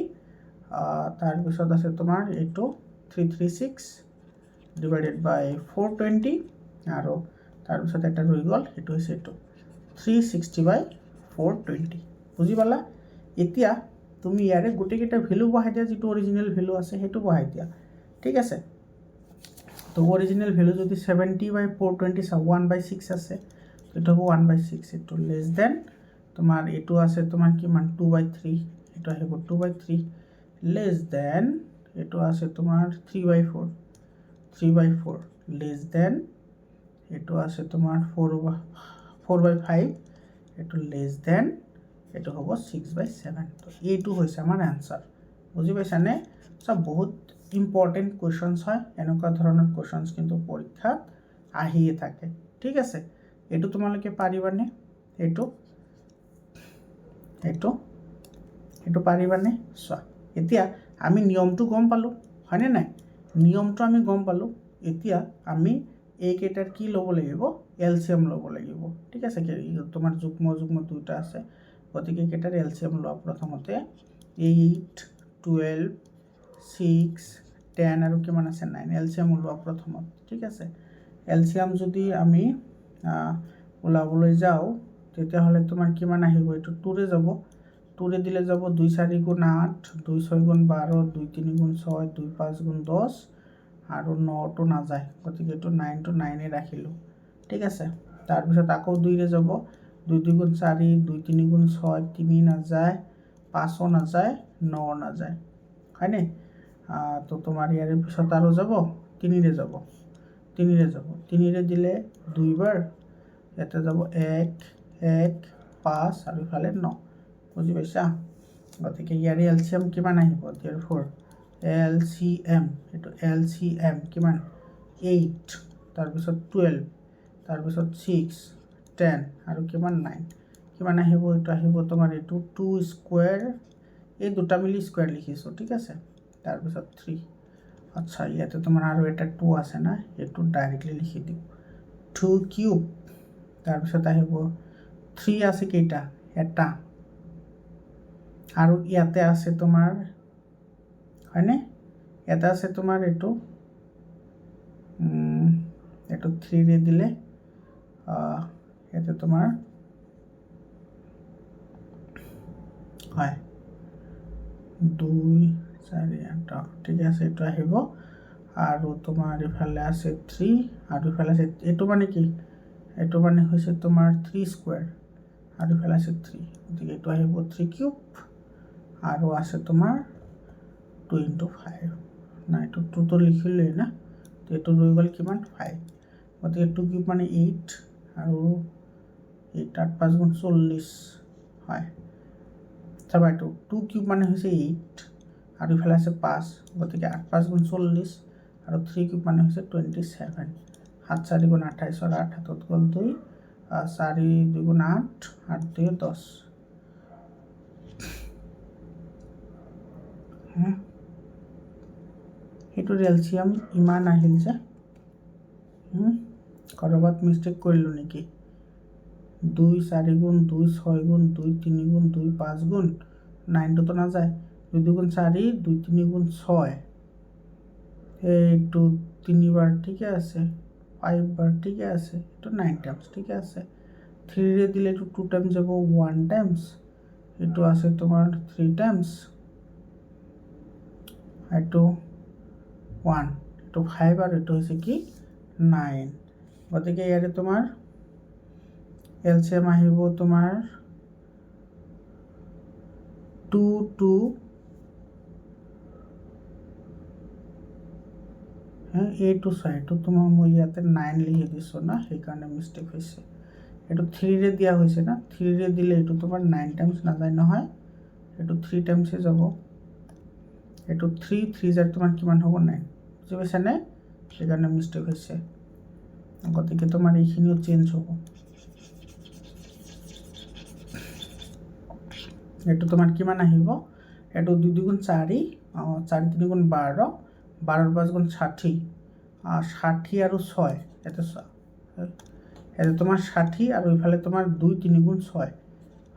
তাৰপিছত আছে তোমাৰ এইটো 336 ডিভাইডেড বাই 420 আৰু তাৰপিছত এটা ৰৈ গ'ল সেইটো হৈছে এইটো 360/420। বুজি পালা? এতিয়া তুমি ইয়াৰে গোটেইকেইটা ভেলু বহাই দিয়া যিটো অৰিজিনেল ভেলু আছে সেইটো বহাই দিয়া। ঠিক আছে তো অৰিজিনেল ভেলু যদি 70/420 চা 1/6 আছে এইটো হ'ব 1/6 এইটো লেছ দেন তোমাৰ এইটো আছে তোমাৰ কিমান 2/3 এইটো আহিব 2/3 লেছ দেন এইটো আছে তোমাৰ 3/4 লেছ দেন এইটো আছে তোমাৰ 4/5 এইটো লেছ দেন এইটো হ'ব 6/7। তো এইটো হৈছে আমাৰ এনচাৰ। বুজি পাইছানে? চব বহুত ইম্পৰ্টেণ্ট কুৱেশ্যনছ হয় এনেকুৱা ধৰণৰ কুৱেশ্যনছ কিন্তু পৰীক্ষাত আহিয়ে থাকে। ঠিক আছে এইটো তোমালোকে পাৰিবানে? এইটো পাৰিবানে চোৱা এতিয়া আমি নিয়মটো গম পালোঁ হয়নে নাই নিয়মটো আমি গম পালোঁ এতিয়া আমি এইকেইটাৰ কি ল'ব লাগিব এলচিএম ল'ব লাগিব ঠিক আছে তোমাৰ যুগ্ম দুটা আছে গতিকে এইকেইটাৰ এলচিএম লোৱা প্ৰথমতে 8 12 6 10 আৰু কিমান আছে 9 এলচিএম ওলোৱা প্ৰথমত ঠিক আছে এলচিএম যদি আমি ওলাবলৈ যাওঁ তেতিয়াহ'লে তোমাৰ কিমান আহিব এইটো 2ৰে যাব 2ৰে দিলে যাব 2 4 গুণ 8 2 6 গুণ 12 2 3 গুণ 6 2 5 গুণ 10 আৰু 9টো নাযায় গতিকে এইটো 9টো 9এ ৰাখিলোঁ ঠিক আছে তাৰপিছত আকৌ 2ৰে যাব 2 2 গুণ 4 2 3 গুণ 6 3 নাযায় 5ও নাযায় 9 নাযায় হয়নে তো তোমাৰ ইয়াৰে পিছত আৰু যাব 3ৰে যাব 3ৰে দিলে 2বাৰ ইয়াতে যাব 1 1 5 আৰু ইফালে 9 বুজি পাইছা গতিকে ইয়াৰে এলচিএম কিমান আহিব therefore LCM এইটো LCM কিমান 8 তাৰপিছত 12 তাৰপিছত 6 10 আৰু কিমান 9 কিমান আহিব এইটো আহিব তোমাৰ এইটো 2 স্কোয়াৰ এই দুটা মিলি স্কোয়াৰ লিখিছোঁ ঠিক আছে তাৰপিছত 3 আচ্ছা ইয়াতে তোমাৰ আৰু এটা 2 আছে না এইটো ডাইৰেক্টলি লিখি দিওঁ 2 কিউব তাৰপিছত আহিব 3 আছে কেইটা এটা আৰু ইয়াতে আছে তোমাৰ হয়নে এটা আছে তোমাৰ এইটো 3ৰে দিলে ইয়াতে তোমাৰ হয় 2 4 8 ঠিক আছে এইটো আহিব আৰু তোমাৰ ইফালে আছে 3 আৰু ইফালে আছে এইটো মানে কি এইটো মানে হৈছে তোমাৰ 3 স্কোয়াৰ আৰু ইফালে আছে 3 গতিকে এইটো আহিব 3 কিউব আৰু আছে তোমাৰ 2 × 5 না এইটো 2 তো লিখিলেই না তো এইটো ৰৈ গ'ল কিমান 5 গতিকে 2 কিউব মানে 8 আৰু 8 8 5 গুণ 40 হয় চাবা এইটো 2 কিউব মানে হৈছে 8 আৰু ইফালে আছে 5 গতিকে 8 5 গুণ 40 আৰু 3 কিউব মানে হৈছে 27 7 4 গুণ 28 8 হাতত গ'ল 2 4 2 গুণ 8 8 2 10 এইটোৰ এলচিএম ইমান আহিল যে ক'ৰবাত মিষ্টেক কৰিলোঁ নেকি 2 4 গুণ 2 6 গুণ 2 3 গুণ 2 5 গুণ 9টোতো নাযায় 2 2 গুণ 4 2 3 গুণ 6 এইটো 3বাৰ ঠিকে আছে 5বাৰ ঠিকে আছে এইটো 9 টাইমছ ঠিকে আছে 3ৰে দিলে এইটো 2 টাইমছ যাব 1 টাইমছ এইটো আছে তোমাৰ 3 টাইমছ এইটো 1 এইটো 5 আৰু এইটো হৈছে কি 9 গতিকে ইয়াৰে তোমাৰ এলচিএম আহিব তোমাৰ 2 2 এইটো চাইটো তোমাৰ মই ইয়াতে 9 লিখি দিছোঁ না সেইকাৰণে মিষ্টেক হৈছে এইটো 3ৰে দিয়া হৈছে না 3ৰে দিলে এইটো তোমাৰ 9 টাইমছ নাযায় নহয় এইটো 3 টাইমছে যাব এইটো 3 3 জাৰ তোমাৰ কিমান হ'ব 9 বুজি পাইছানে সেইকাৰণে মিষ্টেক হৈছে গতিকে তোমাৰ এইখিনিও চেঞ্জ হ'ব এইটো তোমাৰ কিমান আহিব এইটো 2 2 গুণ 4 4 3 গুণ 12 12 5 গুণ 60 60 আৰু 6 এটা এটা তোমাৰ 60 আৰু ইফালে তোমাৰ 2 3 গুণ 6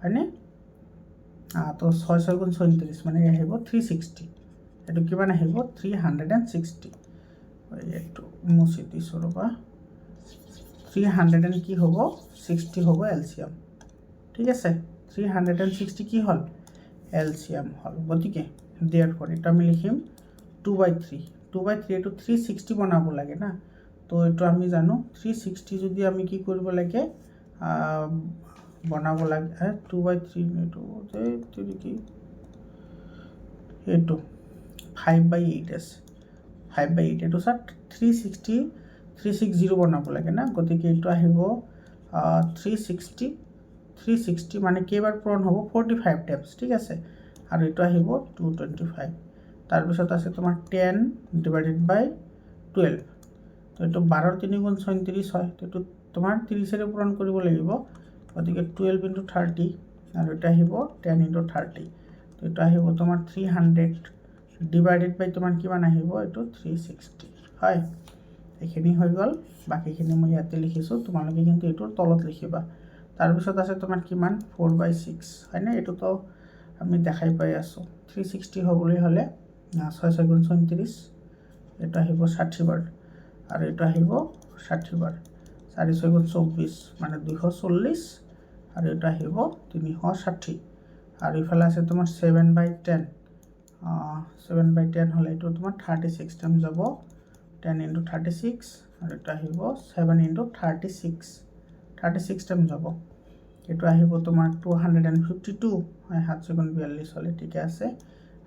হয়নে তো 6 6 গুণ 34 মানে আহিব 360 এইটো কিমান আহিব 360 এইটো মুছি দিছোঁ ৰ'বা 300 কি হ'ব 60 হ'ব এলচিএম ঠিক আছে 360 কি হ'ল এলচিএম হ'ল গতিকে therefore এটা আমি লিখিম 2/3 2/3 এইটো 360 বনাব লাগে না তো এইটো আমি জানো 360 যদি আমি কি কৰিব লাগে বনাব লাগে 2/3 এইটো কি এইটো 5/8 আছে 5/8 এইটো স্যার 360 বনাব লাগে না গতিকে এইটো আহিব 360 মানে কেইবাৰ পূৰণ হ'ব 45 টাইমছ ঠিক আছে আৰু এইটো আহিব 225 তাৰপিছত আছে তোমাৰ 10 / 12 তো এইটো 12 3 গুণ 37 হয় তো এইটো তোমাৰ 30ৰে পূৰণ কৰিব লাগিব গতিকে 12 × 30 আৰু এটা আহিব 10 × 30 তো এটা আহিব তোমাৰ 300 ডিভাইডেড বাই তোমাৰ কিমান আহিব এইটো 360 হয় এইখিনি হৈ গ'ল বাকিখিনি মই ইয়াতে লিখিছোঁ তোমালোকে কিন্তু এইটোৰ তলত লিখিবা তাৰপিছত আছে তোমাৰ কিমান 4/6 হয়নে এইটোতো আমি দেখাই পাই আছোঁ 360 হ'বলৈ হ'লে 6 × 34 এটা আহিব 60 বাৰ আৰু এটা আহিব 60 বাৰ 4 × 24 মানে 240 আৰু এটা আহিব 360 আৰু ইফালে আছে তোমাৰ 7/10 7/10 হ'লে এইটো তোমাৰ 36 টাইম যাব 10 × 36 আৰু এটা আহিব 7 × 36 টাইম যাব এইটো আহিব তোমাৰ 252 হয় 7 × 42 হ'লে ঠিকে আছে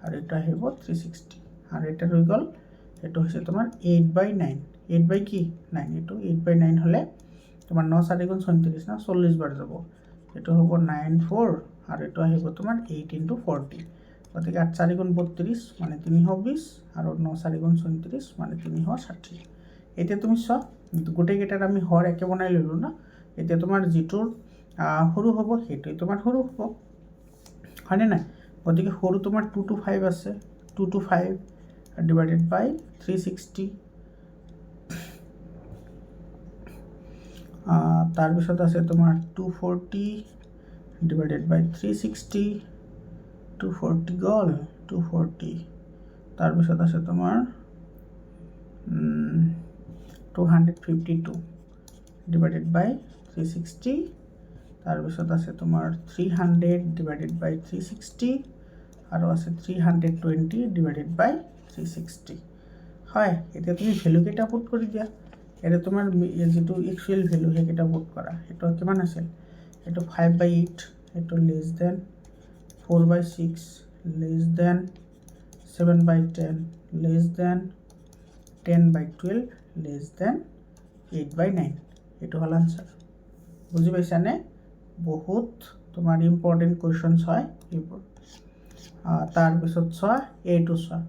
আৰু এটা আহিব 360 আৰু এটা ৰৈ গ'ল এইটো হৈছে তোমাৰ 8/9 8 কি 9 এইটো 8/9 হ'লে তোমাৰ 9 4 × 34 না 40 বাৰ যাব এইটো হ'ব 94 আৰু এইটো আহিব তোমাৰ 8 × 40 গতিকে 8 4 × 32 মানে 320 আৰু 9 4 × 34 মানে 360 এতিয়া তুমি চোৱা গোটেইকেইটাত আমি হৰ একে বনাই ল'লোঁ না এতিয়া তোমাৰ যিটোৰ সৰু হ'ব সেইটোৱে তোমাৰ সৰু হ'ব হয়নে নাই গতিকে সৰু তোমাৰ 2 to 5 আছে 2 to 5 ডিভাইডেড বাই 360 তাৰপিছত আছে তোমাৰ 240 ডিভাইডেড বাই 360 240 গ'ল 240 তাৰপিছত আছে তোমাৰ 252 ডিভাইডেড বাই 360 তাৰপিছত আছে তোমাৰ 300 ডিভাইডেড বাই 360 আৰু আছে 320 ডিভাইডেড বাই 360 হয় এতিয়া তুমি ভেলুকেইটা পুট কৰি দিয়া এটা তোমাৰ যিটো একচুৱেল ভেলু সেইকেইটা পুট কৰা সেইটো কিমান আছিল এইটো 5/8 এইটো less than 4/6 less than 7/10 less than 10/12 less than 8/9 এইটো হ'ল আনচাৰ বুজি পাইছানে বহুত তোমাৰ ইম্পৰ্টেণ্ট কুৱেশ্যনছ হয় এইবোৰ তাৰপিছত চোৱা এইটো চোৱা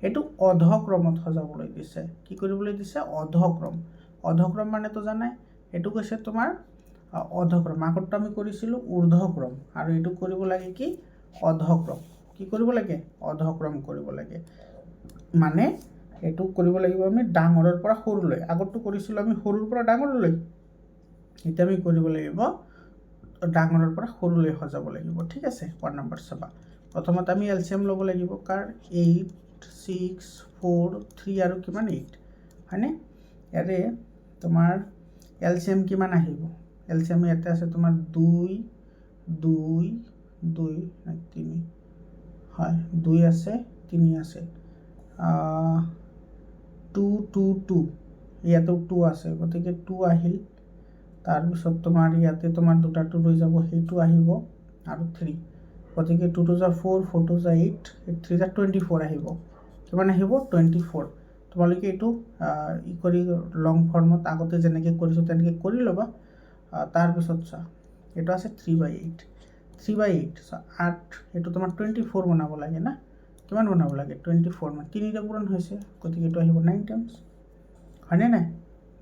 এইটো অধক্ৰমত সজাবলৈ দিছে কি কৰিবলৈ দিছে অধক্ৰম মানেতো জানাই এইটো কৈছে তোমাৰ অধক্ৰম আগতটো আমি কৰিছিলোঁ ঊৰ্ধ্বক্ৰম আৰু এইটো কৰিব লাগে কি অধক্ৰম কি কৰিব লাগে অধক্ৰম কৰিব লাগে মানে এইটো কৰিব লাগিব আমি ডাঙৰৰ পৰা সৰুলৈ আগতটো কৰিছিলোঁ আমি সৰুৰ পৰা ডাঙৰলৈ এতিয়া আমি কৰিব লাগিব ডাঙৰৰ পৰা সৰুলৈ সজাব লাগিব ঠিক আছে 1 নম্বৰ চাবা প্ৰথমতে আমি এলচিএম ল'ব লাগিব কাৰ 8 6 4 3 আৰু কিমান 8 হয়নে ইয়াৰে তোমাৰ এলচিএম কিমান আহিব এলচিএম ইয়াতে আছে তোমাৰ 2 2 2 3 হয় 2 আছে 3 আছে 2 2 2 ইয়াতেও 2 আছে গতিকে 2 আহিল তাৰপিছত তোমাৰ ইয়াতে তোমাৰ দুটা 2 ৰৈ যাব সেইটো আহিব আৰু 3 গতিকে 2 2 4 4 2 8 3 24 আহিব কিমান আহিব 24 তোমালোকে এইটো ই কৰি লং ফৰ্মত আগতে যেনেকৈ কৰিছোঁ তেনেকৈ কৰি ল'বা তাৰপিছত চোৱা এইটো আছে 3/8 চোৱা 8 এইটো তোমাৰ 24 বনাব লাগে না কিমান বনাব লাগে 24 মানে 3টা পূৰণ হৈছে গতিকে এইটো আহিব 9 টাইমছ হয়নে নাই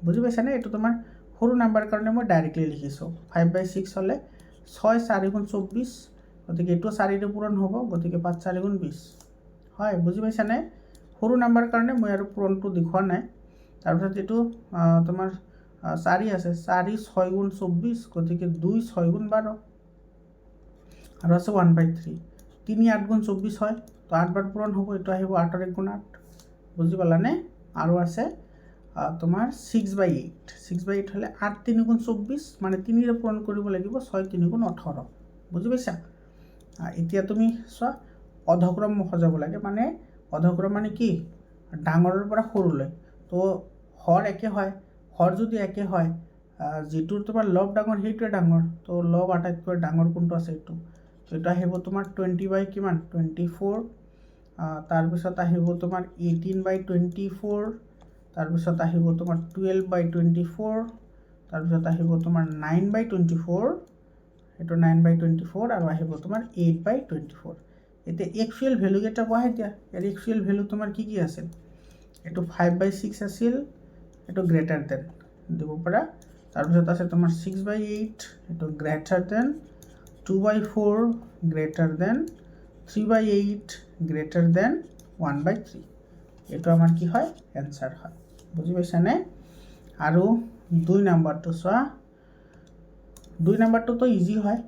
বুজি পাইছানে এইটো তোমাৰ সৰু নাম্বাৰ কাৰণে মই ডাইৰেক্টলি লিখিছোঁ 5/6 হ'লে 6 4 × 24 গতিকে এইটো 4ৰে পূৰণ হ'ব গতিকে 5 4 × 20 হয় বুজি পাইছানে সৰু নাম্বাৰ কাৰণে মই আৰু পূৰণটো দেখুওৱা নাই তাৰপিছত এইটো তোমাৰ 4 আছে 4 6 × 24 গতিকে 2 6 × 12 আৰু আছে 1/3 3 8 × 24 হয় তো 8 বাৰ পূৰণ হ'ব এইটো আহিব 8 × 1 × 8 বুজি পালানে আৰু আছে তোমাৰ 6/8 হ'লে 8 3 × 24 মানে 3ৰে পূৰণ কৰিব লাগিব 6 3 × 18 বুজি পাইছা এতিয়া তুমি চোৱা অধক্ৰম সজাব লাগে মানে অধক্ৰম মানে কি ডাঙৰৰ পৰা সৰুলৈ তো হৰ একে হয় হৰ যদি একে হয় যিটোৰ তোমাৰ লব ডাঙৰ সেইটোৱে ডাঙৰ তো লব আটাইতকৈ ডাঙৰ কোনটো আছে এইটো এইটো আহিব তোমাৰ 20 কিমান 24 তাৰপিছত আহিব তোমাৰ 18/24 তাৰপিছত আহিব তোমাৰ 12/24 তাৰপিছত আহিব তোমাৰ 9/24 এইটো 9/24 আৰু আহিব তোমাৰ 8/24 এতিয়া একচুৱেল ভেলুকেইটা বহাই দিয়া ইয়াৰ একচুৱেল ভেলু তোমাৰ কি আছিল এইটো 5/6 আছিল এইটো গ্ৰেটাৰ দেন দিব পাৰা তাৰপিছত আছে তোমাৰ 6/8 এইটো greater than 2/4 greater than 3/8 greater than 1/3 এইটো আমাৰ কি হয় এনসাৰ হয় বুজি পাইছানে আৰু 2 নম্বৰটো চোৱা 2 নম্বৰটো তো ইজি হয়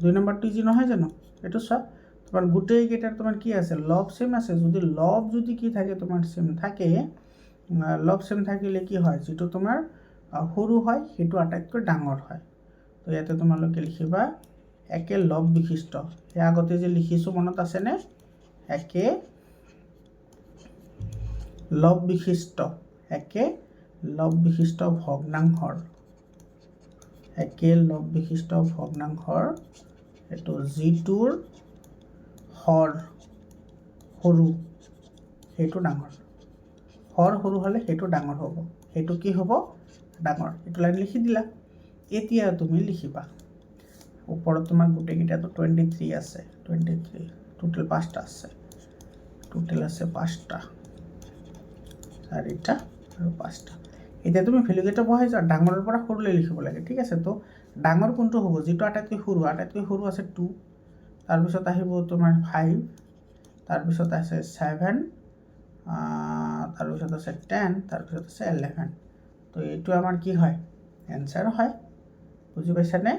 2 নম্বৰটো ইজি নহয় জানো এইটো চোৱা তোমাৰ গোটেই কেইটাৰ তোমাৰ কি আছে লব সেম আছে যদি লব যদি কি থাকে তোমাৰ সেম থাকে লব সেম থাকিলে কি হয় যেটো তোমাৰ সৰু হয় হেতু আটাইতকৈ ডাঙৰ হয় তো ইয়াতে তোমালোকে লিখিবা একে লব বিশিষ্ট এই আগতে যে লিখিছো মনত আছে নে একে লব বিশিষ্ট ভগ্নাংশৰ একে লব বিশিষ্ট ভগ্নাংশৰ এটো জিটোৰ হৰ সৰু হেতু ডাঙৰ হৰ সৰু হলে হেতু ডাঙৰ হ'ব হেতু কি হ'ব ডাঙৰ এটো লাইন লিখি দিলা এতিয়া তুমি লিখিবা ওপৰত তোমাৰ গোটেই কিটাটো 23 আছে 23 টোটাল 5টা আছে টোটাল আছে 5টা চাৰিটা আৰু 5টা এতিয়া তুমি ভ্যালু কেইটা বহাই যা ডাঙৰৰ পৰা সৰুলৈ লিখিব লাগে ঠিক আছে তো ডাঙৰ কোনটো হ'ব যেটো আটাইতকৈ সৰু আছে 2 তাৰ পিছত আহিব তোমাৰ 5 তাৰ পিছত আছে 7 তাৰ পিছত আছে 10 তাৰ পিছত আছে 11 তো এইটো আমাৰ কি হয় এনসাৰ হয় বুজি পাইছানে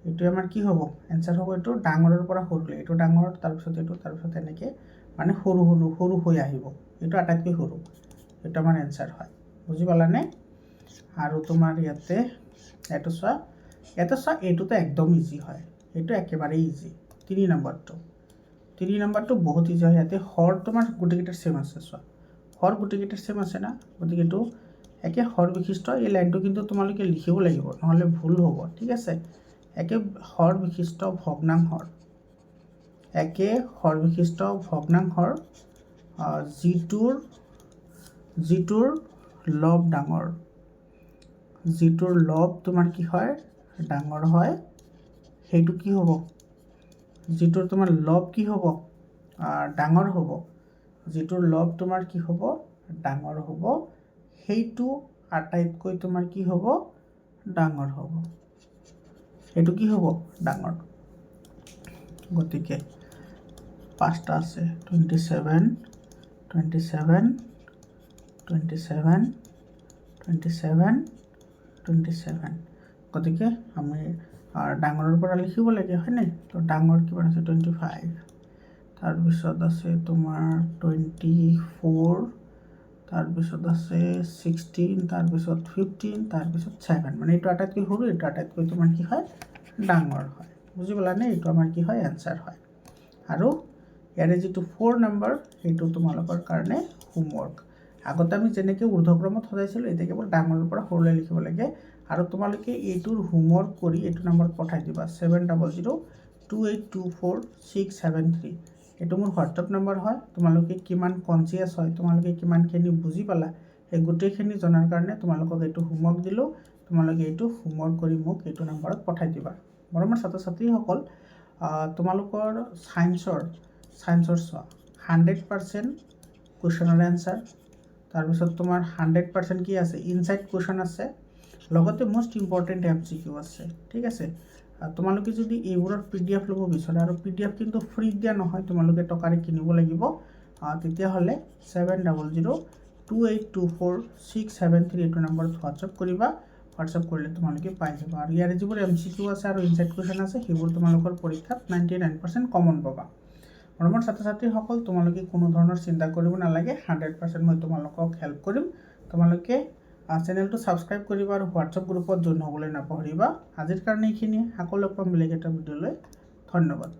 এইটো আমাৰ কি হ'ব এনসাৰ হ'ব এইটো ডাঙৰৰ পৰা সৰুলৈ এইটো ডাঙৰ তাৰ পিছত এনেকে মানে সৰু হৈ আহিব এইটো আটাইতকৈ সৰু এটা আমাৰ এনসাৰ হয় বুজি পালানে আৰু তোমাৰ ইয়াতে এটো চোৱা এইটো তো একদম ইজি হয় এইটো একেবাৰে ইজি 3 নম্বৰটো বহুত ইজি হয় ইয়াতে হৰ তোমাৰ গুটিকেইটাৰ সেম আছে চোৱা হৰ গুটিকেইটাৰ সেম আছে না গতিকে এইটো একে হৰ বিশিষ্ট এই লাইনটো কিন্তু তোমালোকে লিখিব লাগিব নহলে ভুল হ'ব ঠিক আছে একে হৰ বিশিষ্ট ভগ্নাংশৰ জিটোৰ লব ডাঙৰ জিটোৰ লব তোমাৰ কি হয় ডাঙৰ হয় হেতু কি হ'ব জিটোৰ তোমাৰ লব কি হ'ব ডাঙৰ হ'ব জিটোৰ লব তোমাৰ কি হ'ব ডাঙৰ হ'ব হেতু আটাইতকৈ তোমাৰ কি হ'ব ডাঙৰ হ'ব হেতু কি হ'ব ডাঙৰ গতিকে 5টা আছে 27 গতিকে আমি ডাঙৰৰ পৰা লিখিব লাগে হয়নে তো ডাঙৰ কিমান আছে 25 তাৰ পিছত আছে তোমাৰ 24 তাৰ পিছত আছে 16 তাৰ পিছত 15 তাৰ পিছত 7 মানে এইটো আটাইতকৈ সৰু এইটো আটাইতকৈ তোমাৰ কি হয় ডাঙৰ হয় বুজি পালানে এইটো আমাৰ কি হয় এনসাৰ হয় আৰু ইয়াৰে যেটো 4 নম্বৰ হেতু তোমালোকৰ কাৰণে হোমৱৰ্ক আগতে আমি যেনেকৈ ঊৰ্ধ্বক্ৰমত সজাইছিলো এতিয়া কেৱল ডাঙৰৰ পৰা সৰুলৈ লিখিব লাগে আৰু তোমালোকে এইটোৰ হোমৱৰ্ক কৰি এইটো নম্বৰত পঠাই দিবা 7002824673 এইটো মোৰ হোৱাটছআপ নম্বৰ হয় তোমালোকে কিমান কনসিয়াস হয় তোমালোকে কিমানখিনি বুজি পালা এই গোটেইখিনি জনাৰ কাৰণে তোমালোকক এইটো হোমৱৰ্ক দিলো তোমালোকে এইটো হোমৱৰ্ক কৰি মোক এইটো নম্বৰত পঠাই দিবা মৰমৰ ছাত্ৰ ছাত্ৰীসকল তোমালোকৰ সায়েন্সৰ চোৱা 100% কোৱেশ্চনৰ এনসাৰ তাৰ পিছত তোমাৰ 100% কি আছে ইনসাইড কোৱেশ্চন আছে লগতে মোস্ট ইম্পৰ্টেন্ট এমসিকিউ আছে ঠিক আছে তোমালোকে যদি এইবোৰৰ পিডিএফ ল'ব বিচাৰা আৰু পিডিএফ কিন্তু ফ্ৰী দিয়া নহয় তোমালোকে টকাৰে কিনিব লাগিব তেতিয়া হলে 7002824673 এইটো নম্বৰত হোৱাটছআপ কৰিবা হোৱাটছআপ কৰিলে তোমালোকে পাই যাবা আৰু ইয়াৰে যিবোৰ এমসিকিউ আছে আৰু ইনসাইড কোৱেশ্চন আছে সেইবোৰ তোমালোকৰ পৰীক্ষাত 99% কমন পাবা মৰমৰ ছাত্ৰ ছাত্ৰীসকল তোমালোকে কোনো ধৰণৰ চিন্তা কৰিব নালাগে 100% মই তোমালোকক হেল্প কৰিম তোমালোকে চেনেলটো সাবস্ক্ৰাইব কৰিবা আৰু হোৱাটছআপ গ্ৰুপত জয়েন হ'বলৈ নাপাহৰিবা আজিৰ কাৰণে এইখিনি আকৌ লগ পাম বেলেগ এটা ভিডিঅ'লৈ ধন্যবাদ